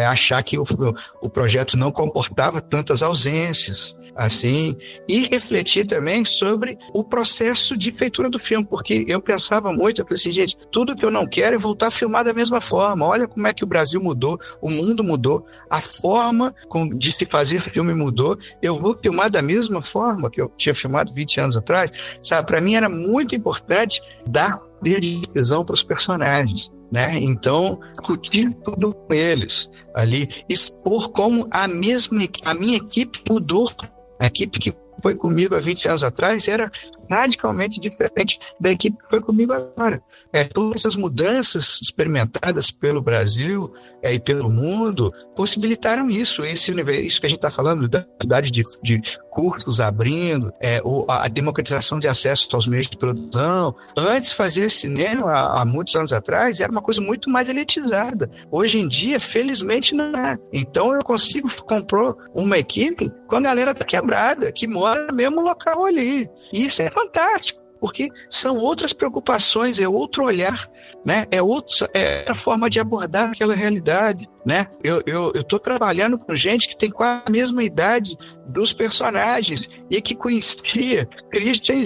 achar que o projeto não comportava tantas ausências, assim, e refletir também sobre o processo de feitura do filme, porque eu pensava muito, eu falei assim, gente, tudo que eu não quero é voltar a filmar da mesma forma. Olha como é que o Brasil mudou, o mundo mudou, a forma de se fazer filme mudou, eu vou filmar da mesma forma que eu tinha filmado 20 anos atrás, sabe? Para mim era muito importante dar decisão para os personagens, né? Então, discutir tudo com eles ali, expor como a minha equipe mudou. A equipe que foi comigo há 20 anos atrás era radicalmente diferente da equipe que foi comigo agora. Todas essas mudanças experimentadas pelo Brasil e pelo mundo possibilitaram isso. Isso que a gente está falando, da quantidade de cursos abrindo, a democratização de acesso aos meios de produção. Antes, fazer cinema, há muitos anos atrás, era uma coisa muito mais elitizada. Hoje em dia, felizmente, não é. Então, eu consigo comprar uma equipe com a galera quebrada, que mora no mesmo local ali. E isso é fantástico, porque são outras preocupações, é outro olhar, né? É outra forma de abordar aquela realidade. né? Eu tô trabalhando com gente que tem quase a mesma idade dos personagens e que conhecia Christian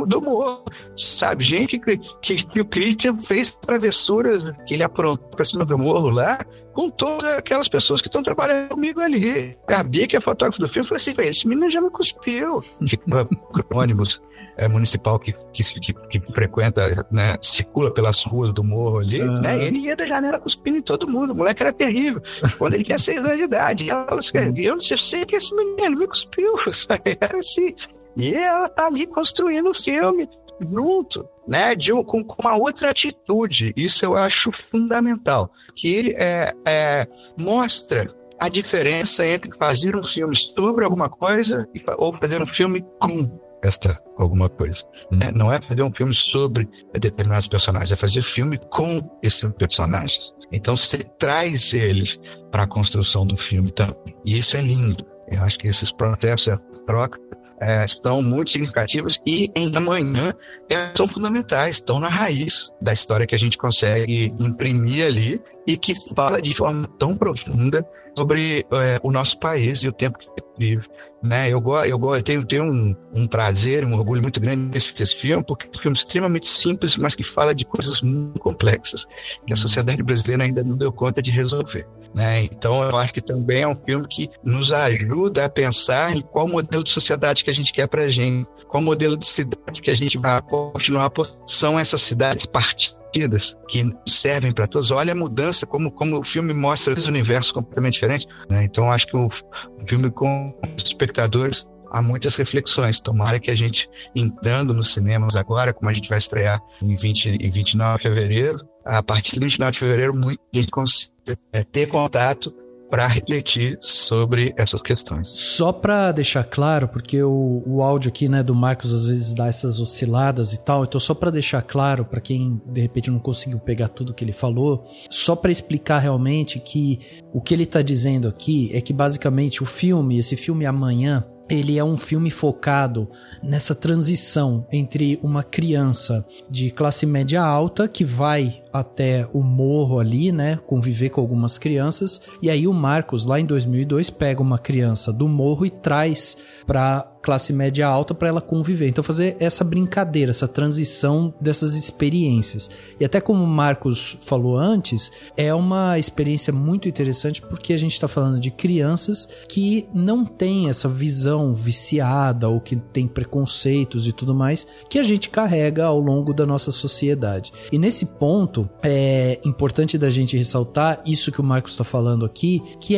do Morro, sabe? Gente que o Christian fez travessuras que ele aprontou pra cima do morro lá, com todas aquelas pessoas que estão trabalhando comigo ali. A Bia, que é fotógrafa do filme, falou assim: esse menino já me cuspiu. Fica ônibus municipal que frequenta, né, circula pelas ruas do morro ali, né? Ele ia da janela cuspindo em todo mundo. O moleque era terrível. Quando ele tinha 6 anos de idade, ela falou assim: eu não sei que esse menino me cuspiu. Era assim. E ela tá ali construindo o filme junto, né? Com uma outra atitude. Isso eu acho fundamental. Que ele mostra a diferença entre fazer um filme sobre alguma coisa ou fazer um filme com alguma coisa, né? Não é fazer um filme sobre determinados personagens, é fazer filme com esses personagens. Então você traz eles para a construção do filme também. E isso é lindo. Eu acho que esses processos, essa troca, são muito significativos e ainda amanhã são fundamentais, estão na raiz da história que a gente consegue imprimir ali e que fala de forma tão profunda sobre o nosso país e o tempo que vive, né? Eu tenho um prazer, um orgulho muito grande desse filme, porque é um filme extremamente simples, mas que fala de coisas muito complexas que a sociedade brasileira ainda não deu conta de resolver, né? Então eu acho que também é um filme que nos ajuda a pensar em qual modelo de sociedade que a gente quer pra gente, qual modelo de cidade que a gente vai continuar. São essas cidades partidas que servem para todos. Olha a mudança, como o filme mostra esse universo completamente diferente, né? Então acho que o filme, com os espectadores, há muitas reflexões. Tomara que a gente, entrando nos cinemas agora, como a gente vai estrear em 29 de fevereiro, a partir de 29 de fevereiro, muita gente consiga ter contato para refletir sobre essas questões. Só para deixar claro, porque o áudio aqui, né, do Marcos às vezes dá essas osciladas e tal, então só para deixar claro para quem de repente não conseguiu pegar tudo que ele falou, só para explicar realmente que o que ele tá dizendo aqui é que basicamente esse filme Amanhã, ele é um filme focado nessa transição entre uma criança de classe média alta que vai até o morro ali, né, conviver com algumas crianças, e aí o Marcos, lá em 2002, pega uma criança do morro e traz para classe média alta para ela conviver. Então fazer essa brincadeira, essa transição dessas experiências. E até como o Marcos falou antes, é uma experiência muito interessante porque a gente está falando de crianças que não têm essa visão viciada ou que tem preconceitos e tudo mais que a gente carrega ao longo da nossa sociedade. E nesse ponto é importante da gente ressaltar isso que o Marcos está falando aqui, que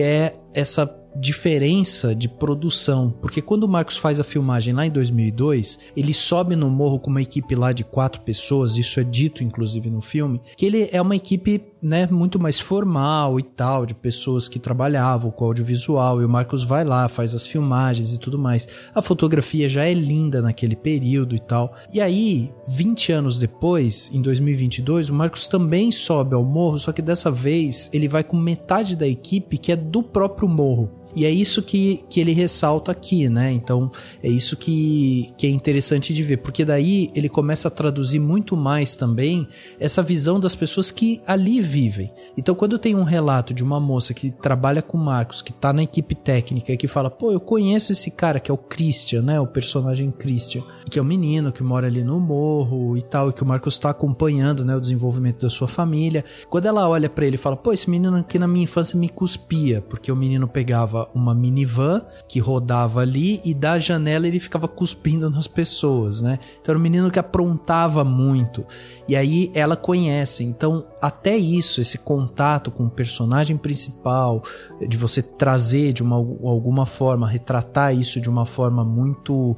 é essa diferença de produção, porque quando o Marcos faz a filmagem lá em 2002, ele sobe no morro com uma equipe lá de 4 pessoas, isso é dito inclusive no filme, que ele é uma equipe, né, muito mais formal e tal, de pessoas que trabalhavam com audiovisual, e o Marcos vai lá, faz as filmagens e tudo mais. A fotografia já é linda naquele período e tal. E aí, 20 anos depois, em 2022, o Marcos também sobe ao morro, só que dessa vez ele vai com metade da equipe que é do próprio morro. E é isso que ele ressalta aqui, né? Então, é isso que é interessante de ver, porque daí ele começa a traduzir muito mais também essa visão das pessoas que ali vivem. Então, quando tem um relato de uma moça que trabalha com o Marcos, que tá na equipe técnica e que fala, pô, eu conheço esse cara, que é o Christian, né? O personagem Christian, que é um menino que mora ali no morro e tal, e que o Marcos tá acompanhando, né, o desenvolvimento da sua família. Quando ela olha pra ele e fala, pô, esse menino aqui na minha infância me cuspia, porque o menino pegava uma minivan que rodava ali e da janela ele ficava cuspindo nas pessoas, né? Então era um menino que aprontava muito. E aí ela conhece. Então até isso, esse contato com o personagem principal, de você trazer de alguma forma, retratar isso de uma forma muito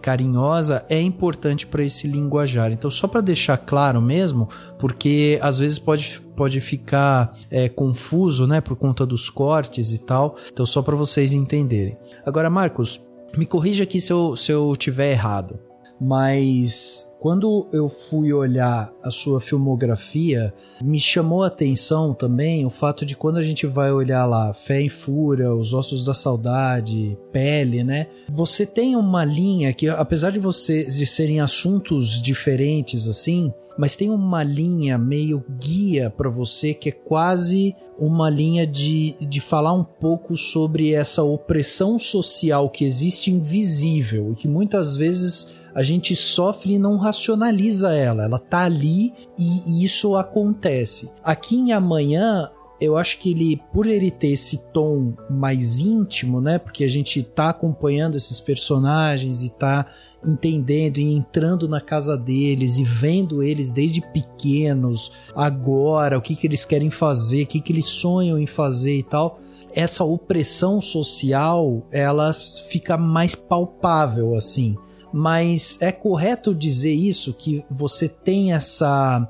carinhosa, é importante para esse linguajar. Então só para deixar claro mesmo, porque às vezes pode ficar confuso, né, por conta dos cortes e tal. Então só para vocês entenderem. Agora, Marcos, me corrija aqui se eu tiver errado, mas quando eu fui olhar a sua filmografia, me chamou a atenção também o fato de quando a gente vai olhar lá Fé e Fúria, Os Ossos da Saudade, Pele, né? Você tem uma linha que, apesar de serem assuntos diferentes assim, mas tem uma linha meio guia para você que é quase uma linha de falar um pouco sobre essa opressão social que existe invisível e que muitas vezes a gente sofre e não racionaliza ela tá ali e isso acontece. Aqui em Amanhã, eu acho que ele, por ele ter esse tom mais íntimo, né, porque a gente tá acompanhando esses personagens e tá entendendo e entrando na casa deles e vendo eles desde pequenos, agora, o que eles querem fazer, o que eles sonham em fazer e tal, essa opressão social, ela fica mais palpável, assim. Mas é correto dizer isso, que você tem essa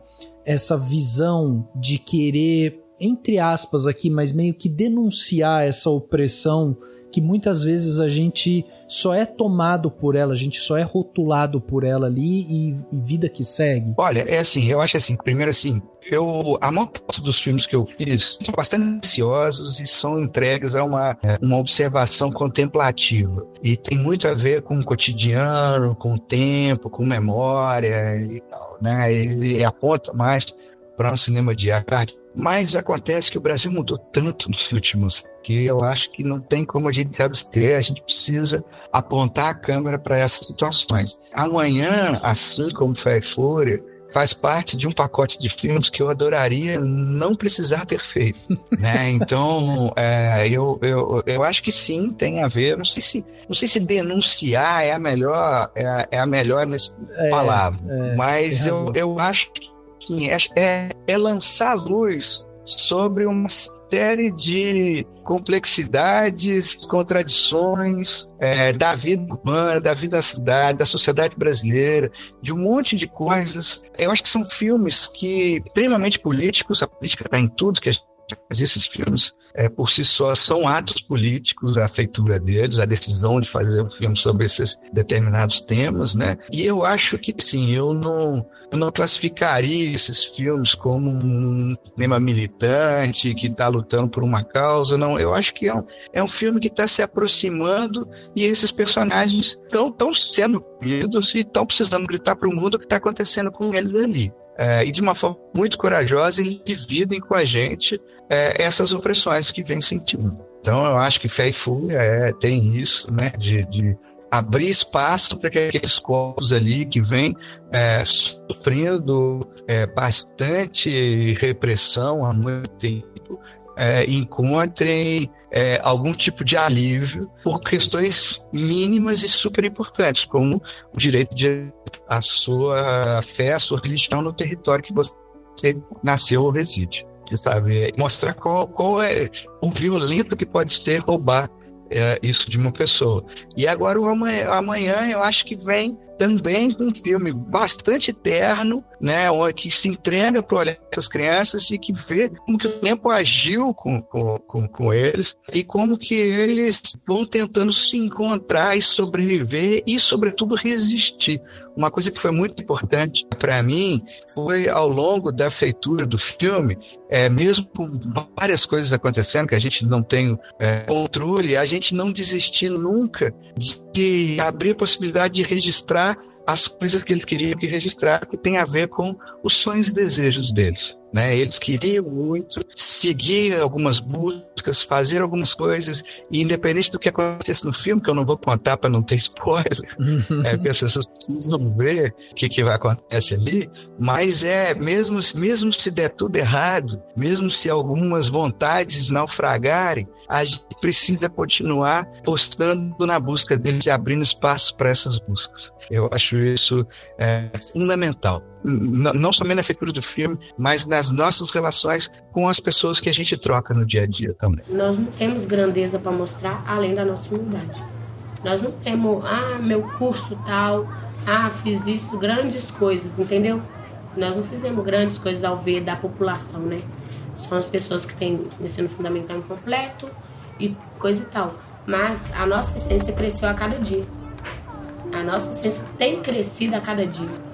visão de querer, entre aspas aqui, mas meio que denunciar essa opressão que muitas vezes a gente só é tomado por ela, a gente só é rotulado por ela ali e vida que segue? Olha, é assim, eu acho assim, primeiro assim, a maior parte dos filmes que eu fiz são bastante ansiosos e são entregues a uma observação contemplativa. E tem muito a ver com o cotidiano, com o tempo, com memória e tal, né? Ele aponta mais para um cinema de arte. Mas acontece que o Brasil mudou tanto nos últimos que eu acho que não tem como a gente se abster, a gente precisa apontar a câmera para essas situações. Amanhã, assim como Fé e Fúria, faz parte de um pacote de filmes que eu adoraria não precisar ter feito, né? Então, eu acho que sim, tem a ver. Não sei se denunciar é a melhor palavra, mas eu acho que é lançar luz sobre uma série de complexidades, contradições da vida urbana, da vida da cidade, da sociedade brasileira, de um monte de coisas. Eu acho que são filmes que extremamente políticos, a política está em tudo que a gente faz. Esses filmes, por si só, são atos políticos, a feitura deles, a decisão de fazer um filme sobre esses determinados temas, né? E eu acho que, sim, eu não classificaria esses filmes como um cinema militante que está lutando por uma causa, não. Eu acho que é um filme que está se aproximando e esses personagens estão sendo vidos e estão precisando gritar para o mundo o que está acontecendo com eles ali. E de uma forma muito corajosa, eles dividem com a gente essas opressões que vem sentindo. Então eu acho que Fé e Fúria tem isso, né, de abrir espaço para que aqueles corpos ali que vêm sofrendo bastante repressão há muito tempo encontrem algum tipo de alívio por questões mínimas e super importantes, como o direito de a sua fé, a sua religião no território que você nasceu ou reside. Sabe? Mostrar qual é o violento que pode ser roubar isso de uma pessoa. E agora o Amanhã eu acho que vem também com um filme bastante terno, né, que se entrega para olhar para as crianças e que vê como que o tempo agiu com eles e como que eles vão tentando se encontrar e sobreviver e, sobretudo, resistir. Uma coisa que foi muito importante para mim foi, ao longo da feitura do filme, mesmo com várias coisas acontecendo que a gente não tem controle, a gente não desistir nunca de abrir a possibilidade de registrar as coisas que eles queriam que registrar, que tem a ver com os sonhos e desejos deles, né? Eles queriam muito seguir algumas buscas, fazer algumas coisas, e independente do que acontecesse no filme, que eu não vou contar para não ter spoiler, porque as pessoas precisam ver o que vai acontecer ali, mas mesmo se der tudo errado, mesmo se algumas vontades naufragarem, a gente precisa continuar postando na busca deles e abrindo espaço para essas buscas. Eu acho isso fundamental. Não somente na feitura do filme, mas nas nossas relações com as pessoas que a gente troca no dia a dia também. Nós não temos grandeza para mostrar além da nossa humildade. Nós não temos, meu curso tal, fiz isso, grandes coisas, entendeu? Nós não fizemos grandes coisas ao ver da população, né? São as pessoas que têm ensino fundamental incompleto e coisa e tal. Mas a nossa essência cresceu a cada dia. A nossa essência tem crescido a cada dia.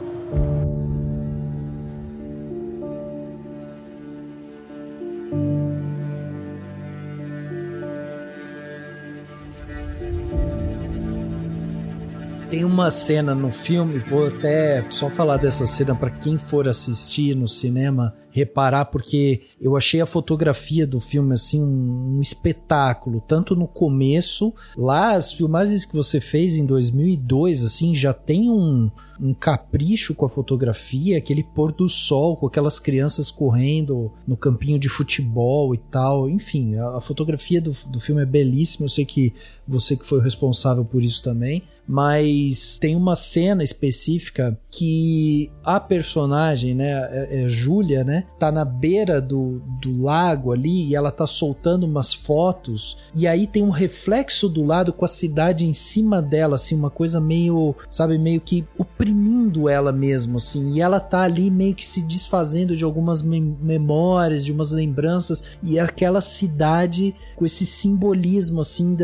Tem uma cena no filme, vou até só falar dessa cena para quem for assistir no cinema reparar, porque eu achei a fotografia do filme assim um espetáculo, tanto no começo, lá as filmagens que você fez em 2002, assim, já tem um capricho com a fotografia, aquele pôr do sol com aquelas crianças correndo no campinho de futebol e tal, enfim, a fotografia do filme é belíssima, eu sei que você que foi o responsável por isso também, mas tem uma cena específica que a personagem, né, Júlia, né, tá na beira do lago ali e ela tá soltando umas fotos e aí tem um reflexo do lado com a cidade em cima dela, assim, uma coisa meio, sabe, meio que oprimindo ela mesmo, assim, e ela tá ali meio que se desfazendo de algumas memórias, de umas lembranças, e aquela cidade com esse simbolismo, assim,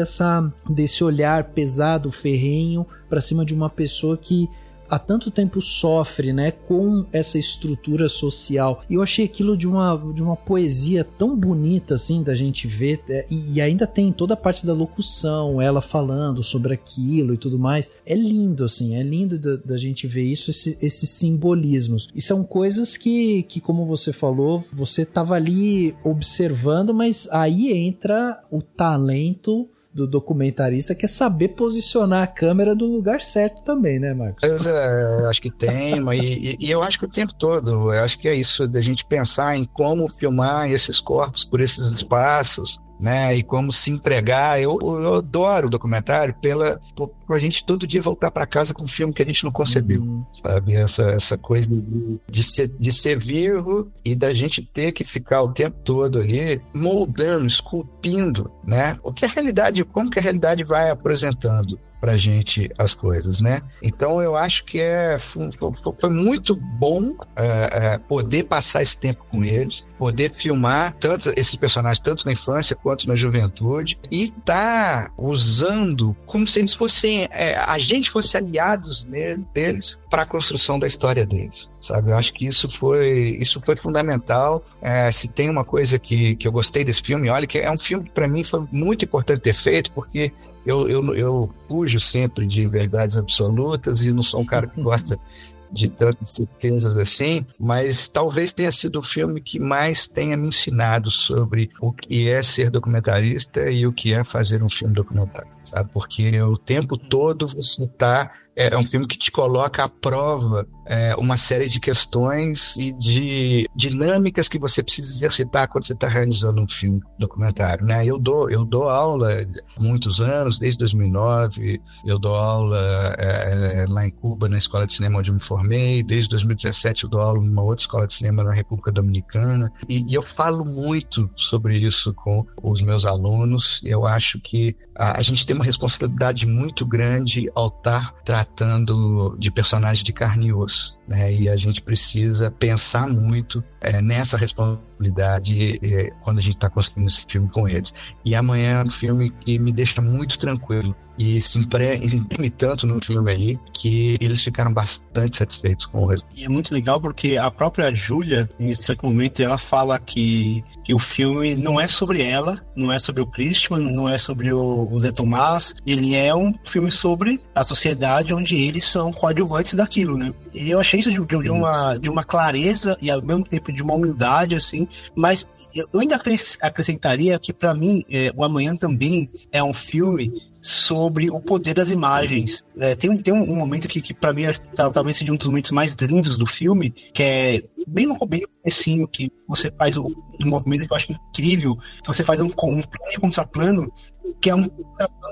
desse olhar pesado, ferrenho, pra cima de uma pessoa que há tanto tempo sofre, né, com essa estrutura social. E eu achei aquilo de uma poesia tão bonita, assim, da gente ver, e ainda tem toda a parte da locução, ela falando sobre aquilo e tudo mais. É lindo, assim, é lindo da gente ver isso, esses simbolismos. E são coisas que, como você falou, você tava ali observando, mas aí entra o talento do documentarista, que é saber posicionar a câmera no lugar certo também, né, Marcos? Eu acho que tem, e eu acho que o tempo todo, eu acho que é isso, da gente pensar em como filmar esses corpos por esses espaços, né, e como se entregar. Eu adoro o documentário por a gente todo dia voltar para casa com um filme que a gente não concebeu, sabe? Essa coisa de ser vivo e da gente ter que ficar o tempo todo ali moldando, esculpindo, né? Como que a realidade vai apresentando pra gente as coisas, né? Então eu acho que foi muito bom poder passar esse tempo com eles, poder filmar tanto esses personagens, tanto na infância quanto na juventude, e tá usando como se eles fossem, a gente fosse aliados deles para a construção da história deles, sabe? Eu acho que isso foi fundamental. Se tem uma coisa que eu gostei desse filme, olha, que é um filme que para mim foi muito importante ter feito, porque eu fujo sempre de verdades absolutas e não sou um cara que gosta de tantas certezas assim, mas talvez tenha sido o filme que mais tenha me ensinado sobre o que é ser documentarista e o que é fazer um filme documentário, sabe? Porque o tempo todo você é um filme que te coloca à prova uma série de questões e de dinâmicas que você precisa exercitar quando você está realizando um filme documentário, né? Eu dou aula há muitos anos, desde 2009, eu dou aula lá em Cuba, na escola de cinema onde eu me formei, desde 2017 eu dou aula numa outra escola de cinema na República Dominicana, e eu falo muito sobre isso com os meus alunos. Eu acho que a gente tem uma responsabilidade muito grande ao estar tratando de personagens de carne e osso, né? E a gente precisa pensar muito nessa responsabilidade quando a gente está construindo esse filme com eles. E amanhã é um filme que me deixa muito tranquilo e se imprime tanto no filme aí que eles ficaram bastante satisfeitos com o resultado. E é muito legal porque a própria Júlia, em certo momento, ela fala que o filme não é sobre ela, não é sobre o Christian, não é sobre o Zé Tomás, ele é um filme sobre a sociedade onde eles são coadjuvantes daquilo, né? E eu achei isso de uma clareza e ao mesmo tempo de uma humildade, assim, mas eu ainda acrescentaria que para mim o Amanhã também é um filme sobre o poder das imagens. Tem um momento que para mim talvez seja um dos momentos mais lindos do filme, que é bem no comecinho, que você faz um movimento que eu acho incrível, que você faz um plano de contraplano, que é um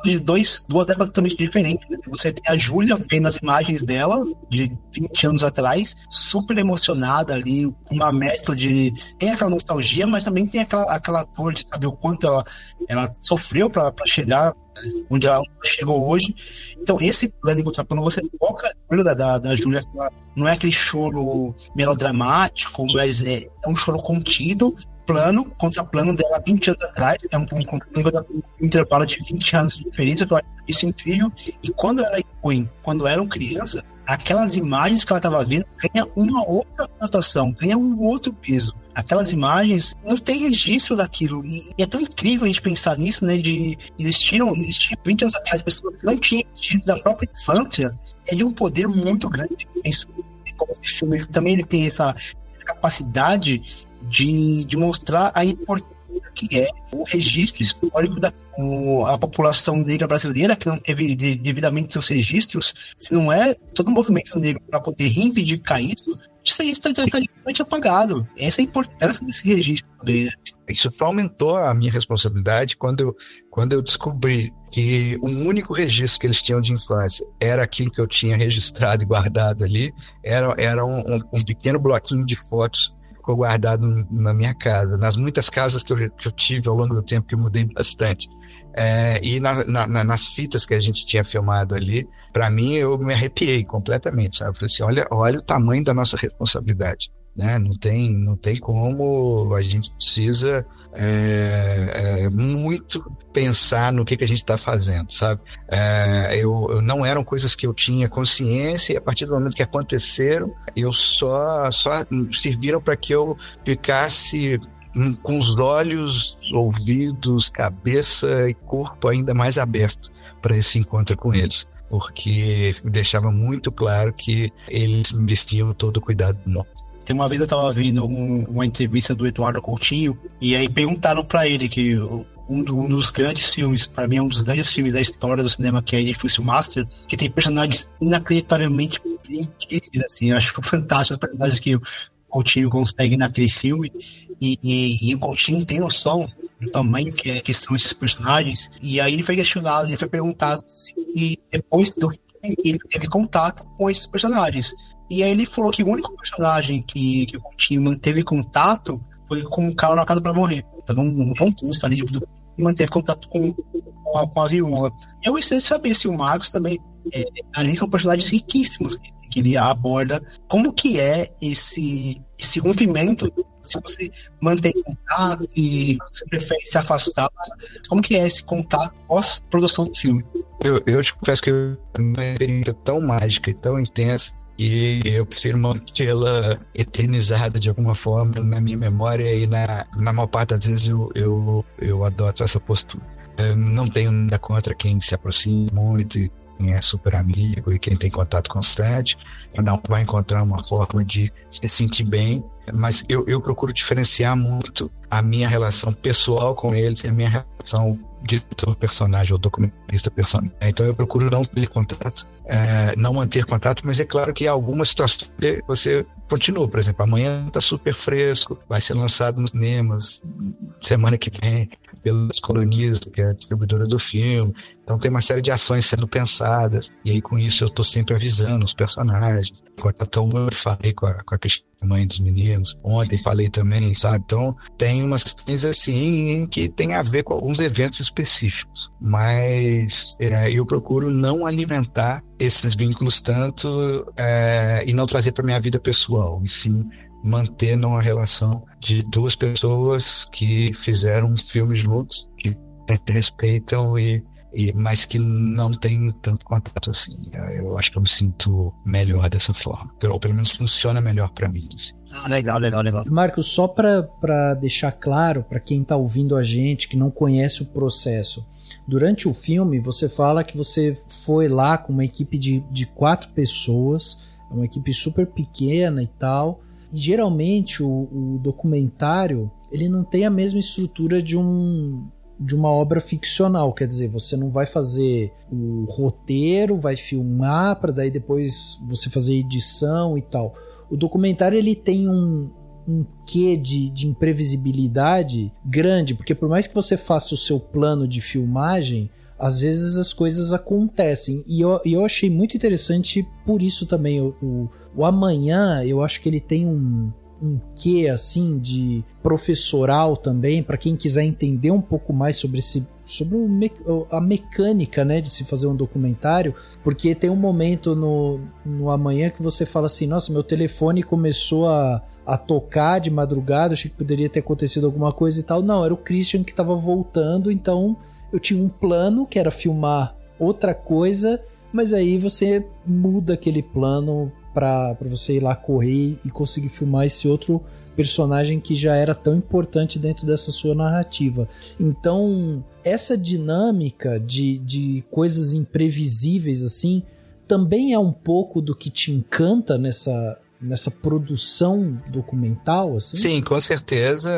de duas décadas totalmente diferentes, né? Você tem a Júlia vendo as imagens dela de 20 anos atrás, super emocionada ali, uma mescla de... Tem aquela nostalgia, mas também tem aquela dor de saber o quanto ela sofreu para chegar onde ela chegou hoje. Então esse plano de contraplano, você foca no olho da Júlia, não é aquele choro melodramático, mas é um choro contido, contra plano dela 20 anos atrás, é um intervalo de 20 anos de diferença, que eu acho isso incrível. E quando eram criança, aquelas imagens que ela estava vendo ganha uma outra conotação, ganha um outro peso. aquelas imagens, não tem registro daquilo. E é tão incrível a gente pensar nisso, né? De existir 20 anos atrás, pessoas que não tinham registro da própria infância. É de um poder muito grande. Como esse filme também ele tem essa capacidade de mostrar a importância que é o registro histórico da a população negra brasileira, que não teve devidamente seus registros. Se não é todo o movimento negro para poder reivindicar isso aí está totalmente apagado. Essa é a importância desse registro. Isso aumentou a minha responsabilidade quando eu descobri que o único registro que eles tinham de infância era aquilo que eu tinha registrado e guardado ali, era um pequeno bloquinho de fotos que ficou guardado na minha casa, nas muitas casas que eu tive ao longo do tempo, que eu mudei bastante. E nas fitas que a gente tinha filmado ali, para mim, eu me arrepiei completamente, sabe? Eu falei assim, olha o tamanho da nossa responsabilidade, né? Não tem como, a gente precisa muito pensar no que a gente está fazendo, sabe? Eu não eram coisas que eu tinha consciência, e a partir do momento que aconteceram, eu só serviram para que eu ficasse com os olhos, ouvidos, cabeça e corpo ainda mais aberto para esse encontro com eles, porque me deixava muito claro que eles mereciam todo o cuidado do nosso. Tem uma vez eu estava vendo uma entrevista do Eduardo Coutinho, e aí perguntaram para ele que um dos grandes filmes, para mim é um dos grandes filmes da história do cinema, que é Edifício Master, que tem personagens inacreditavelmente incríveis, assim, eu acho fantástico os personagens que o Coutinho consegue naquele filme, e o Coutinho tem noção do tamanho que são esses personagens. E aí ele foi questionado, ele foi perguntado se depois do filme ele teve contato com esses personagens. E aí ele falou que o único personagem que o Coutinho manteve contato foi com o cara na casa para morrer. Então um contexto ali do e manteve contato com a viúva. Eu gostaria de saber se o Marcos também ali são personagens riquíssimos que ele aborda. Como que é esse rompimento? Se você mantém contato e você prefere se afastar, como que é esse contato pós-produção do filme? Eu te confesso que uma experiência tão mágica e tão intensa, e eu prefiro mantê-la eternizada de alguma forma na minha memória, e na maior parte das vezes eu adoto essa postura. Eu não tenho nada contra quem se aproxima muito, quem é super amigo e quem tem contato constante. Cada um vai encontrar uma forma de se sentir bem, mas eu procuro diferenciar muito a minha relação pessoal com eles e a minha relação diretor-personagem ou documentarista-personagem. Então eu procuro não ter contato, não manter contato, mas é claro que algumas situações você continua. Por exemplo, amanhã está super fresco, vai ser lançado nos cinemas semana que vem pelas Colonias, que é a distribuidora do filme. Então tem uma série de ações sendo pensadas, e aí com isso eu estou sempre avisando os personagens. Eu falei com a Cristina, mãe dos meninos, ontem falei também, sabe? Então tem umas questões assim que tem a ver com alguns eventos específicos, mas eu procuro não alimentar esses vínculos tanto e não trazer para minha vida pessoal, e sim manter numa relação de duas pessoas que fizeram filmes juntos, que se respeitam, mas que não tem tanto contato assim. Eu acho que eu me sinto melhor dessa forma, ou pelo menos funciona melhor para mim. Assim. Legal. Marcos, só para deixar claro para quem tá ouvindo a gente, que não conhece o processo, durante o filme você fala que você foi lá com uma equipe de 4 pessoas, uma equipe super pequena e tal. E geralmente o documentário ele não tem a mesma estrutura de uma obra ficcional, quer dizer, você não vai fazer o roteiro, vai filmar para daí depois você fazer edição e tal. O documentário ele tem um quê de imprevisibilidade grande, porque por mais que você faça o seu plano de filmagem, às vezes as coisas acontecem, e eu achei muito interessante por isso também. O Amanhã, eu acho que ele tem um quê assim de professoral também, para quem quiser entender um pouco mais sobre a mecânica, né, de se fazer um documentário, porque tem um momento no Amanhã que você fala assim, nossa, meu telefone começou a tocar de madrugada, achei que poderia ter acontecido alguma coisa e tal. Não, era o Christian que estava voltando, então eu tinha um plano que era filmar outra coisa, mas aí você muda aquele plano para você ir lá correr e conseguir filmar esse outro personagem que já era tão importante dentro dessa sua narrativa. Então, essa dinâmica de coisas imprevisíveis assim, também é um pouco do que te encanta nessa produção documental, assim? Sim, com certeza.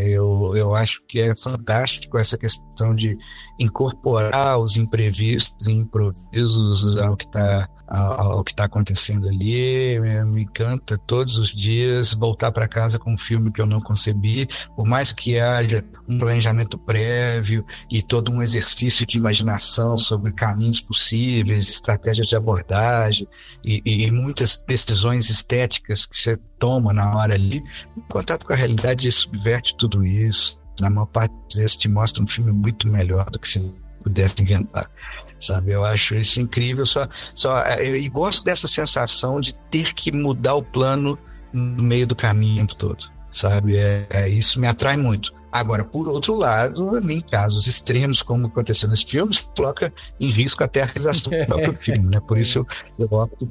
Eu acho que é fantástico essa questão de incorporar os imprevistos e improvisos ao que está acontecendo ali. Me encanta todos os dias voltar para casa com um filme que eu não concebi, por mais que haja um planejamento prévio e todo um exercício de imaginação sobre caminhos possíveis, estratégias de abordagem e muitas decisões estéticas que você toma na hora ali. O contato com a realidade subverte tudo isso. Na maior parte das vezes te mostra um filme muito melhor do que você pudesse inventar, sabe? Eu acho isso incrível. Eu gosto dessa sensação de ter que mudar o plano no meio do caminho todo, sabe? Isso me atrai muito. Agora, por outro lado, em casos extremos, como aconteceu nesse filme, isso coloca em risco até a realização do próprio filme, né? Por isso eu opto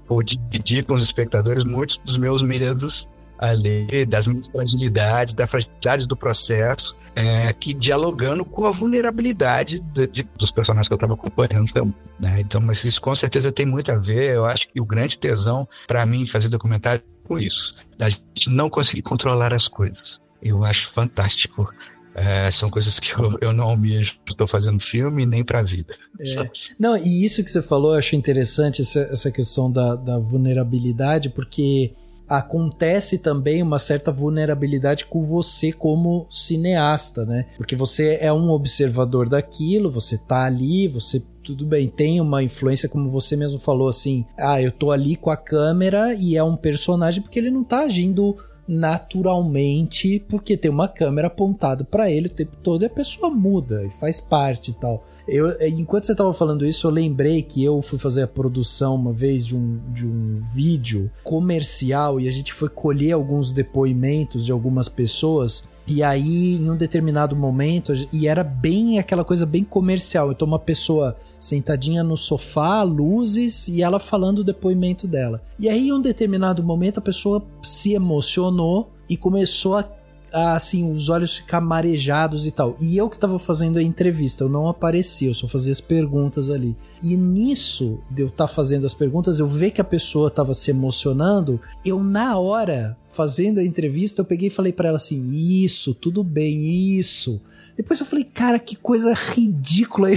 por dividir com os espectadores muitos dos meus medos ali, das minhas fragilidades, da fragilidade do processo, que dialogando com a vulnerabilidade dos personagens que eu estava acompanhando também, né? Então, mas isso com certeza tem muito a ver. Eu acho que o grande tesão para mim fazer documentário é com isso, da gente não conseguir controlar as coisas. Eu acho fantástico. São coisas que eu não almejo, estou fazendo filme nem para a vida. Não, e isso que você falou, eu acho interessante, essa questão da vulnerabilidade, porque acontece também uma certa vulnerabilidade com você como cineasta, né? Porque você é um observador daquilo, você tá ali, você, tudo bem, tem uma influência, como você mesmo falou, assim, eu tô ali com a câmera e é um personagem porque ele não tá agindo naturalmente, porque tem uma câmera apontada para ele o tempo todo e a pessoa muda e faz parte e tal. Enquanto você estava falando isso, eu lembrei que eu fui fazer a produção uma vez de um vídeo comercial e a gente foi colher alguns depoimentos de algumas pessoas. E aí, em um determinado momento, e era bem aquela coisa bem comercial, então uma pessoa sentadinha no sofá, luzes, e ela falando o depoimento dela. E aí, em um determinado momento, a pessoa se emocionou e começou a assim, os olhos ficar marejados e tal. E eu que tava fazendo a entrevista, eu não apareci, eu só fazia as perguntas ali. E nisso, de eu estar fazendo as perguntas, eu ver que a pessoa tava se emocionando, eu na hora, fazendo a entrevista, eu peguei e falei pra ela assim, isso, tudo bem, isso. Depois eu falei, cara, que coisa ridícula,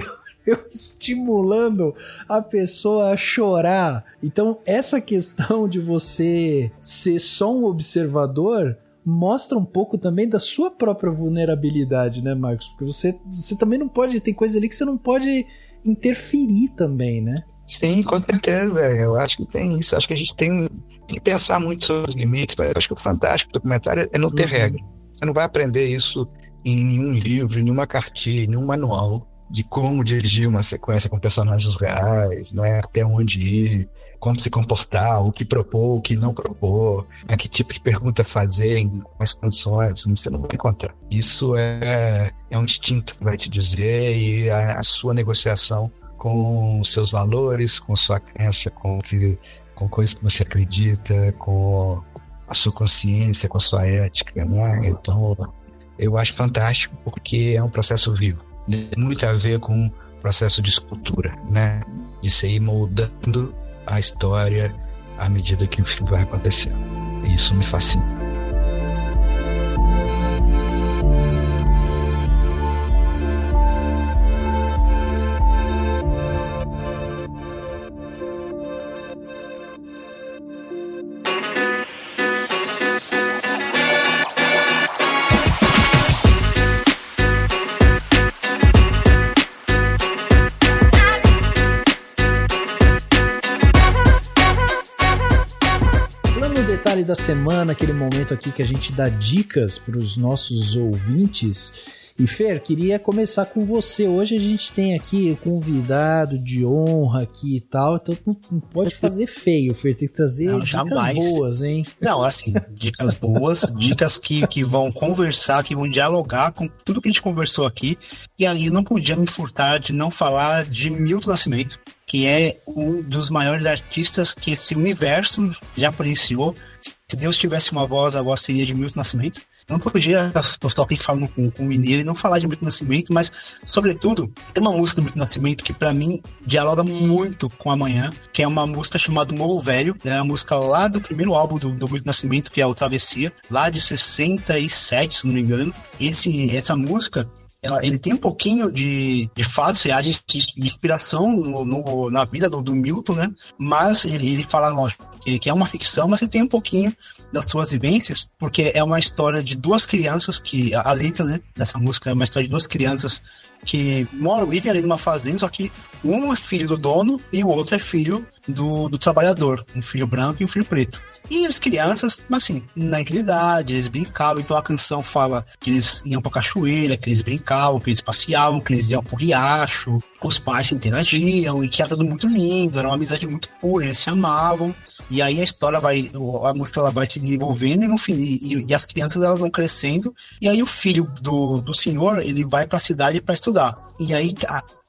eu estimulando a pessoa a chorar. Então, essa questão de você ser só um observador mostra um pouco também da sua própria vulnerabilidade, né, Marcos? Porque você também não pode, tem coisa ali que você não pode interferir também, né? Sim, com certeza. Eu acho que tem isso. Acho que a gente tem que pensar muito sobre os limites. Eu acho que o fantástico do documentário é não ter regra. Você não vai aprender isso em nenhum livro, em nenhuma cartilha, em nenhum manual de como dirigir uma sequência com personagens reais, né? Até onde ir, como se comportar, o que propor, o que não propor, que tipo de pergunta fazer, em quais condições, você não vai encontrar. Isso é um instinto que vai te dizer, e a sua negociação com os seus valores, com sua crença, com coisas que você acredita, com a sua consciência, com a sua ética, né? Então, eu acho fantástico porque é um processo vivo. Tem muito a ver com o processo de escultura, né? De você ir moldando a história à medida que o filme vai acontecendo. Isso me fascina. Detalhe da semana, aquele momento aqui que a gente dá dicas para os nossos ouvintes. E Fer, queria começar com você. Hoje a gente tem aqui um convidado de honra aqui e tal, então não pode fazer feio, Fer, tem que trazer dicas boas, hein? Não, assim, dicas boas, dicas que vão conversar, que vão dialogar com tudo que a gente conversou aqui. E ali não podia me furtar de não falar de Milton Nascimento, que é um dos maiores artistas que esse universo já apreciou. Se Deus tivesse uma voz, a voz seria de Milton Nascimento. Eu não podia estar aqui falando com o Mineiro e não falar de Milton Nascimento, mas, sobretudo, tem uma música do Milton Nascimento que, pra mim, dialoga muito com Amanhã, que é uma música chamada Morro Velho, é a música lá do primeiro álbum do Milton Nascimento, que é o Travessia, lá de 67, se não me engano. Essa música, ele tem um pouquinho de fatos reais, de inspiração na vida do Milton, né? Mas ele fala, lógico, que é uma ficção, mas ele tem um pouquinho das suas vivências, porque é uma história de duas crianças, que a letra, né, dessa música é uma história de duas crianças que vivem ali numa fazenda, só que um é filho do dono e o outro é filho do trabalhador, um filho branco e um filho preto. E eles crianças, mas assim, na intimidade, eles brincavam, então a canção fala que eles iam pra cachoeira, que eles brincavam, que eles passeavam, que eles iam pro riacho, os pais se interagiam e que era tudo muito lindo, era uma amizade muito pura, eles se amavam. E aí a música ela vai se desenvolvendo e as crianças elas vão crescendo. E aí o filho do senhor, ele vai para a cidade para estudar. E aí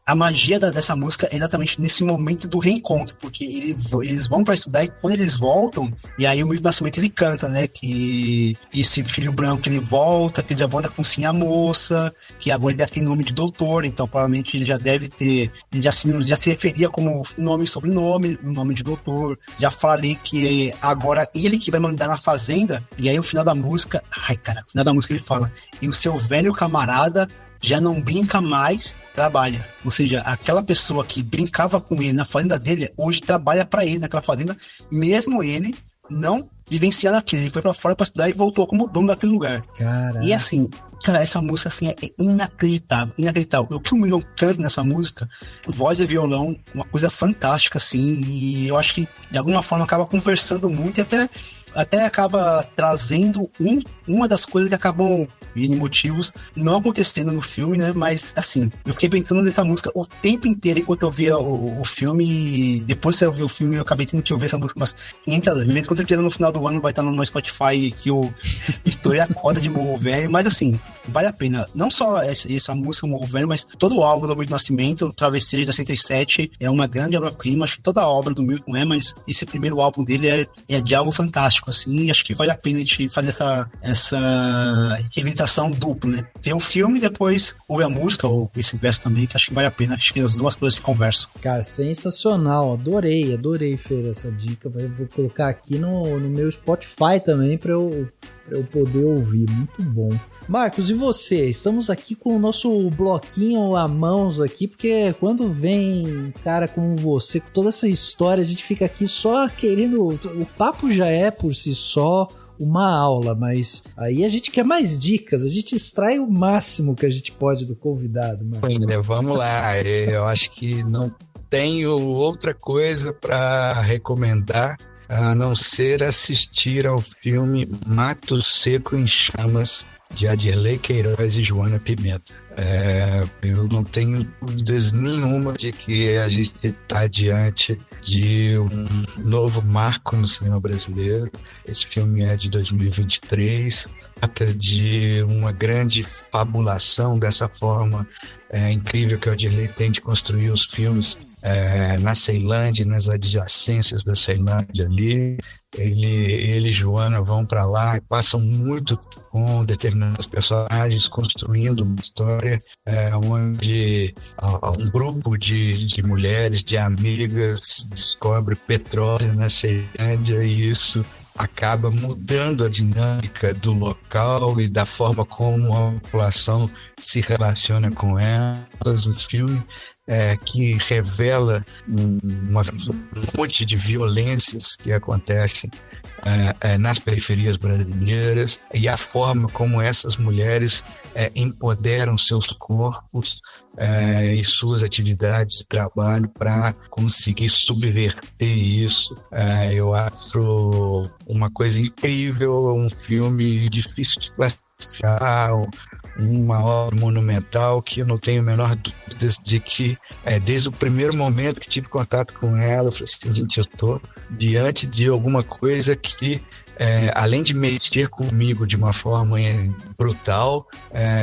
a magia dessa música é exatamente nesse momento do reencontro, porque eles vão para estudar e quando eles voltam, e aí o Milton Nascimento ele canta, né, que esse filho branco ele volta, que ele já volta com sim a moça, que agora ele já tem nome de doutor, então provavelmente ele já deve ter, ele já se referia como nome e sobrenome, nome de doutor, já fala ali que agora ele que vai mandar na fazenda, e aí o final da música, no final da música ele fala, e o seu velho camarada já não brinca mais, trabalha. Ou seja, aquela pessoa que brincava com ele na fazenda dele, hoje trabalha para ele naquela fazenda, mesmo ele não vivenciando aquilo. Ele foi para fora para estudar e voltou como dono daquele lugar. Caraca. E assim, cara, essa música assim, é inacreditável, inacreditável. O que o Milton canta nessa música, voz e violão, uma coisa fantástica, assim, e eu acho que de alguma forma acaba conversando muito e até acaba trazendo uma das coisas que acabam, em motivos, não acontecendo no filme, né? Mas, assim, eu fiquei pensando nessa música o tempo inteiro enquanto eu via o filme. E depois que eu vi o filme, eu acabei tendo que ouvir essa música umas 500 vezes. Com certeza no final do ano vai estar no meu Spotify que eu estourei a corda de Morro Velho. Mas, assim, vale a pena. Não só essa música Morro Velho, mas todo o álbum do Milton Nascimento, o Travessia de 67, é uma grande obra-prima. Acho que toda a obra do Milton mas esse primeiro álbum dele é de algo fantástico, assim. E acho que vale a pena a gente fazer essa reabilitação dupla, né? Tem um filme e depois ouve a música, ou vice-versa também, que acho que vale a pena. Acho que as duas coisas se conversam. Cara, sensacional. Adorei, Fer, essa dica. Vou colocar aqui no meu Spotify também pra eu poder ouvir. Muito bom. Marcos, e você? Estamos aqui com o nosso bloquinho a mãos aqui, porque quando vem cara como você, com toda essa história, a gente fica aqui só querendo... O papo já é por si só uma aula, mas aí a gente quer mais dicas, a gente extrai o máximo que a gente pode do convidado. Vamos lá, eu acho que não tenho outra coisa para recomendar a não ser assistir ao filme Mato Seco em Chamas, de Adirley Queiroz e Joana Pimenta. Eu não tenho dúvidas nenhuma de que a gente está diante de um novo marco no cinema brasileiro. Esse filme é de 2023, trata de uma grande fabulação dessa forma incrível que o Adirley tem de construir os filmes na Ceilândia, nas adjacências da Ceilândia ali. Ele e Joana vão para lá e passam muito com determinados personagens, construindo uma história onde um grupo de mulheres, de amigas, descobre petróleo na Ceilândia e isso acaba mudando a dinâmica do local e da forma como a população se relaciona com elas. O filme que revela um monte de violências que acontecem nas periferias brasileiras e a forma como essas mulheres empoderam seus corpos e suas atividades de trabalho para conseguir subverter isso. Eu acho uma coisa incrível, um filme difícil de classificar, uma obra monumental que eu não tenho a menor dúvida de que desde o primeiro momento que tive contato com ela, eu falei assim, gente, eu estou diante de alguma coisa que além de mexer comigo de uma forma brutal,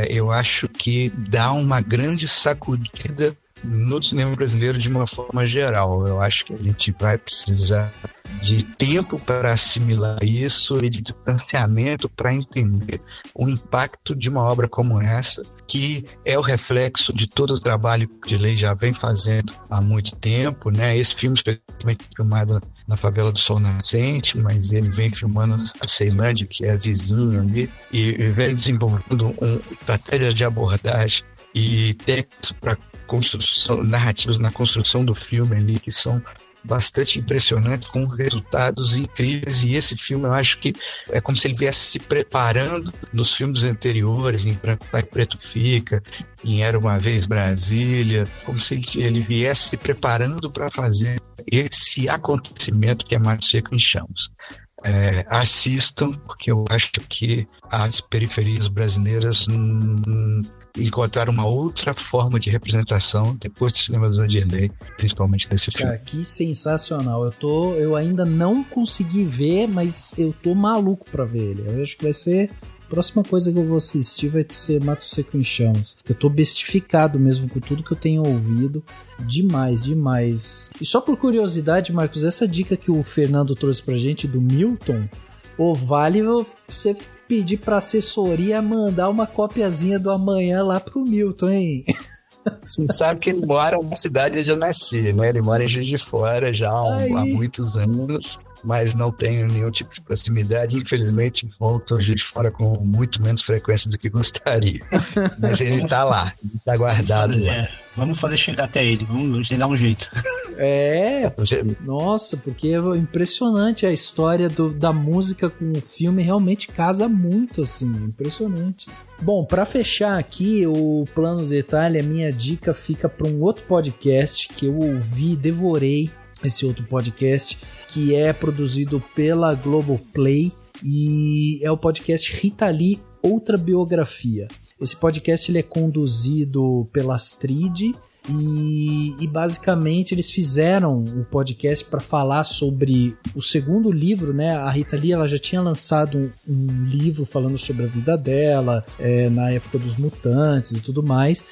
eu acho que dá uma grande sacudida no cinema brasileiro de uma forma geral. Eu acho que a gente vai precisar de tempo para assimilar isso e de distanciamento para entender o impacto de uma obra como essa, que é o reflexo de todo o trabalho que o Dilei já vem fazendo há muito tempo, né? Esse filme foi filmado na favela do Sol Nascente, mas ele vem filmando a Ceilândia, que é vizinho ali, e vem desenvolvendo uma estratégia de abordagem e técnicas para construção, narrativas na construção do filme ali, que são bastante impressionantes, com resultados incríveis. E esse filme, eu acho que é como se ele viesse se preparando nos filmes anteriores, em Branco Vai Preto Fica, em Era Uma Vez Brasília, como se ele viesse se preparando para fazer esse acontecimento que é Mato Seco em Chamas. Assistam, porque eu acho que as periferias brasileiras encontrar uma outra forma de representação depois do cinema do Dilei, principalmente desse filme. Cara, que sensacional. Eu ainda não consegui ver, mas eu tô maluco pra ver ele. Eu acho que vai ser a próxima coisa que eu vou assistir, vai ser Mato Seco em Chamas. Eu tô bestificado mesmo com tudo que eu tenho ouvido. Demais, demais. E só por curiosidade, Marcos, essa dica que o Fernando trouxe pra gente do Milton, vale você pedir pra assessoria mandar uma copiazinha do Amanhã lá pro Milton, hein? Você sabe que ele mora na cidade onde eu nasci, né? Ele mora em Juiz de Fora já há muitos anos, mas não tenho nenhum tipo de proximidade. Infelizmente, volto a Juiz de Fora com muito menos frequência do que gostaria. Mas ele tá lá, ele tá guardado lá. Vamos fazer chegar até ele, vamos dar um jeito. Nossa, porque é impressionante a história da música com o filme, realmente casa muito, assim, impressionante. Bom, pra fechar aqui o Plano de Detalhe, a minha dica fica para um outro podcast que eu ouvi, devorei esse outro podcast, que é produzido pela Globoplay, e é o podcast Rita Lee, Outra Biografia. Esse podcast ele é conduzido pela Astrid e basicamente eles fizeram o podcast para falar sobre o segundo livro, né? A Rita Lee ela já tinha lançado um livro falando sobre a vida dela, na época dos Mutantes e tudo mais.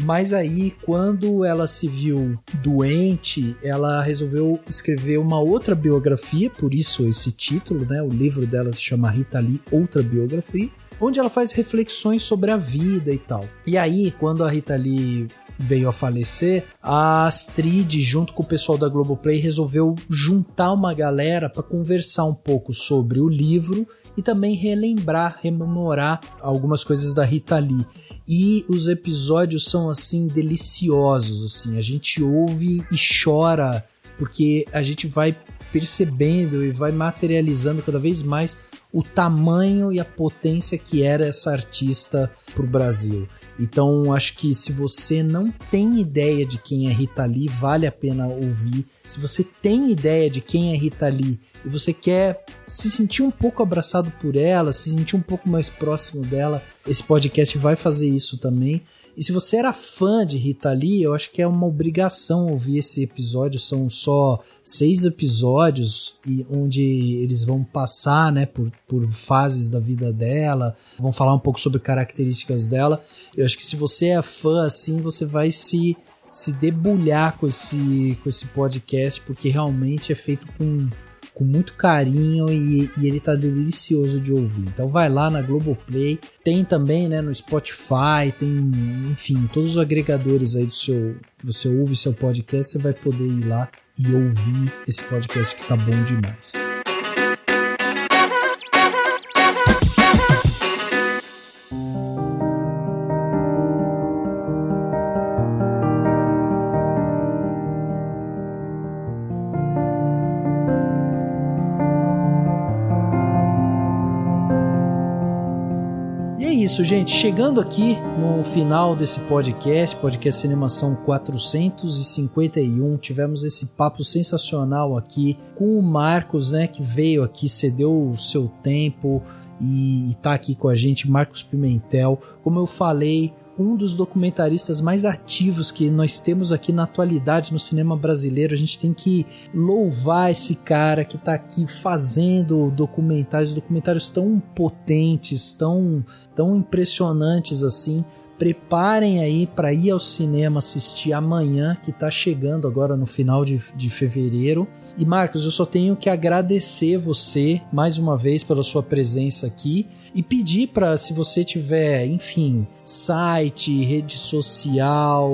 Mas aí, quando ela se viu doente, ela resolveu escrever uma outra biografia, por isso esse título, né? O livro dela se chama Rita Lee, Outra Biografia, onde ela faz reflexões sobre a vida e tal. E aí, quando a Rita Lee veio a falecer, a Astrid, junto com o pessoal da Globoplay, resolveu juntar uma galera para conversar um pouco sobre o livro e também rememorar algumas coisas da Rita Lee. E os episódios são, assim, deliciosos, assim. A gente ouve e chora, porque a gente vai percebendo e vai materializando cada vez mais o tamanho e a potência que era essa artista pro Brasil. Então, acho que se você não tem ideia de quem é Rita Lee, vale a pena ouvir. Se você tem ideia de quem é Rita Lee e você quer se sentir um pouco abraçado por ela, se sentir um pouco mais próximo dela, esse podcast vai fazer isso também. E se você era fã de Rita Lee, eu acho que é uma obrigação ouvir esse episódio. São só 6 episódios onde eles vão passar, né, por fases da vida dela, vão falar um pouco sobre características dela. Eu acho que se você é fã, assim, você vai se debulhar com esse podcast, porque realmente é feito com muito carinho e ele tá delicioso de ouvir. Então vai lá na Globoplay, tem também, né, no Spotify, tem, enfim, todos os agregadores aí que você ouve seu podcast, você vai poder ir lá e ouvir esse podcast que tá bom demais. Isso, gente, chegando aqui no final desse podcast Cinemação 451, tivemos esse papo sensacional aqui com o Marcos, né, que veio aqui, cedeu o seu tempo e tá aqui com a gente, Marcos Pimentel. Como eu falei, um dos documentaristas mais ativos que nós temos aqui na atualidade no cinema brasileiro. A gente tem que louvar esse cara que está aqui fazendo documentários tão potentes, tão impressionantes assim, preparem aí para ir ao cinema assistir amanhã, que tá chegando agora no final de fevereiro. E Marcos, eu só tenho que agradecer você mais uma vez pela sua presença aqui e pedir para, se você tiver, enfim, site, rede social,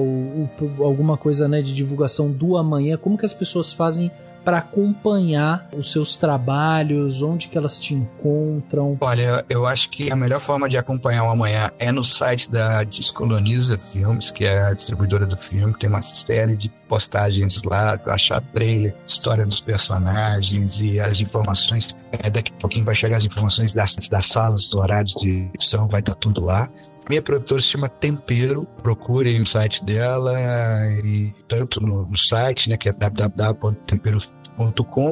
alguma coisa, né, de divulgação do amanhã, como que as pessoas fazem para acompanhar os seus trabalhos, onde que elas te encontram? Olha, eu acho que a melhor forma de acompanhar o amanhã é no site da Descoloniza Filmes, que é a distribuidora do filme, tem uma série de postagens lá, achar trailer, história dos personagens e as informações. Daqui a pouquinho vai chegar as informações das salas, do horário de edição, vai estar tudo lá. Minha produtora se chama Tempero, procurem o site dela, e tanto no site, né, que é www.tempero.com,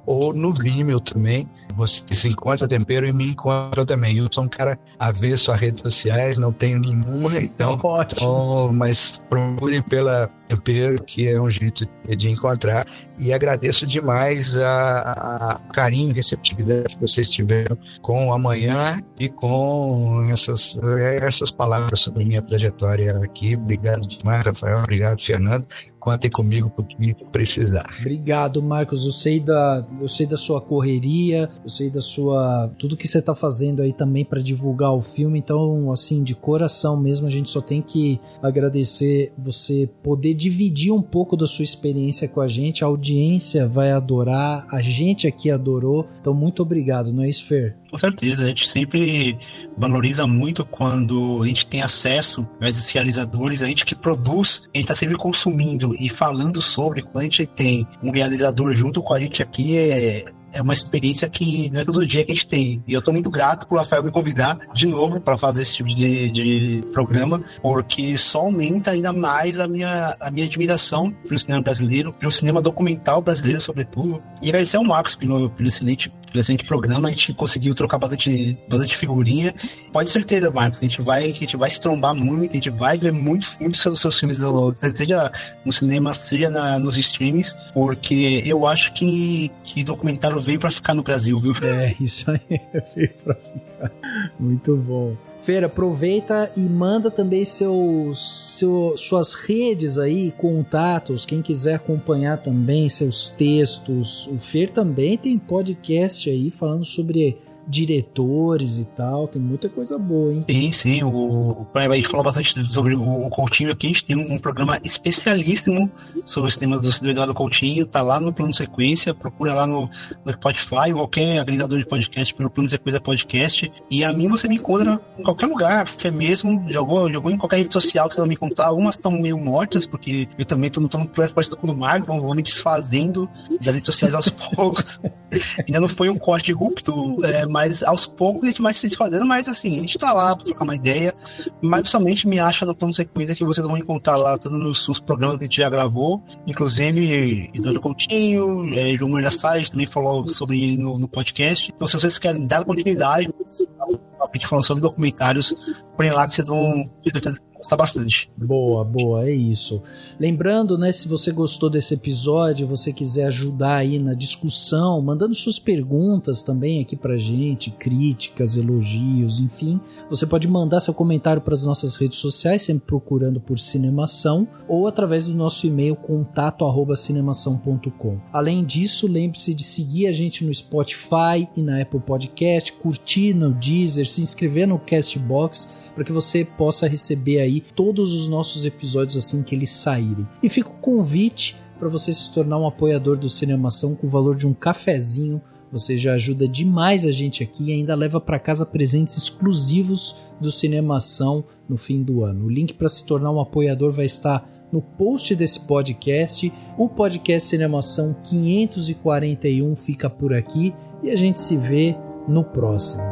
ou no Vimeo também. Você se encontra Tempero e me encontra também. Eu sou um cara avesso a redes sociais, não tenho nenhuma, então mas procurem pela Tempero, que é um jeito de encontrar. E agradeço demais a carinho e receptividade que vocês tiveram com o amanhã e com essas palavras sobre a minha trajetória aqui. Obrigado demais, Rafael. Obrigado, Fernando. Contem comigo por que precisar. Obrigado, Marcos. Eu sei da sua correria, eu sei da sua... tudo que você está fazendo aí também para divulgar o filme. Então, assim, de coração mesmo, a gente só tem que agradecer você poder dividir um pouco da sua experiência com a gente. A audiência vai adorar, a gente aqui adorou. Então, muito obrigado, não é isso, Fer? Com certeza, a gente sempre valoriza muito quando a gente tem acesso a esses realizadores, a gente que produz, a gente está sempre consumindo e falando sobre. Quando a gente tem um realizador junto com a gente aqui, é uma experiência que não é todo dia que a gente tem. E eu tô muito grato por Rafael me convidar de novo para fazer esse tipo de programa, porque só aumenta ainda mais a minha admiração pelo cinema brasileiro, pelo cinema documental brasileiro, sobretudo. E agradecer ao Marcos pelo excelente programa. A gente conseguiu trocar bastante figurinha. Pode ter certeza, Marcos, a gente vai se trombar muito, a gente vai ver muito sobre os seus filmes, seja no cinema, seja nos streams, porque eu acho que documentário veio pra ficar no Brasil, viu? É, isso aí, veio pra ficar. Muito bom. Fer, aproveita e manda também suas redes aí, contatos, quem quiser acompanhar também seus textos. O Fer também tem podcast aí falando sobre diretores e tal, tem muita coisa boa, hein? Sim, a gente falou bastante sobre o Coutinho aqui, a gente tem um programa especialíssimo sobre os temas do Eduardo Coutinho, tá lá no Plano Sequência, procura lá no Spotify, ou qualquer agregador de podcast pelo Plano Sequência Podcast, e a mim você me encontra em qualquer lugar, Fê mesmo, jogou em qualquer rede social que você vai me encontrar. Algumas estão meio mortas, porque eu também tô no processo parecido com o do Marcos, vou me desfazendo das redes sociais aos poucos. Ainda não foi um corte de rupto, mas aos poucos a gente vai se desfazendo, mas assim, a gente tá lá pra trocar uma ideia, mas principalmente me acha no Plano Sequência, que vocês vão encontrar lá todos os programas que a gente já gravou, inclusive Eduardo Coutinho, João Moreira Salles também falou sobre ele no podcast. Então, se vocês querem dar continuidade, a gente falando sobre documentários, porém lá que vocês vão gostar bastante. Boa, é isso. Lembrando, né, se você gostou desse episódio, você quiser ajudar aí na discussão, mandando suas perguntas também aqui pra gente, críticas, elogios, enfim, você pode mandar seu comentário para as nossas redes sociais, sempre procurando por Cinemação, ou através do nosso e-mail contato@cinemação.com. Além disso, lembre-se de seguir a gente no Spotify e na Apple Podcast, curtir no Deezer, se inscrever no Castbox, para que você possa receber aí todos os nossos episódios assim que eles saírem. E fica o convite para você se tornar um apoiador do Cinemação com o valor de um cafezinho. Você já ajuda demais a gente aqui e ainda leva para casa presentes exclusivos do Cinemação no fim do ano. O link para se tornar um apoiador vai estar no post desse podcast. O podcast Cinemação 541 fica por aqui e a gente se vê no próximo.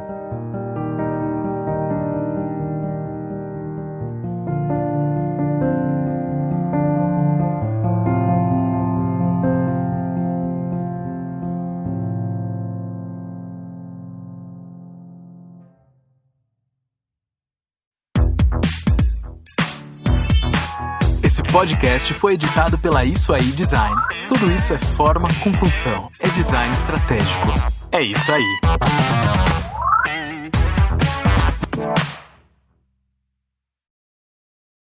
Esse podcast foi editado pela Isso Aí Design. Tudo isso é forma com função. É design estratégico. É isso aí.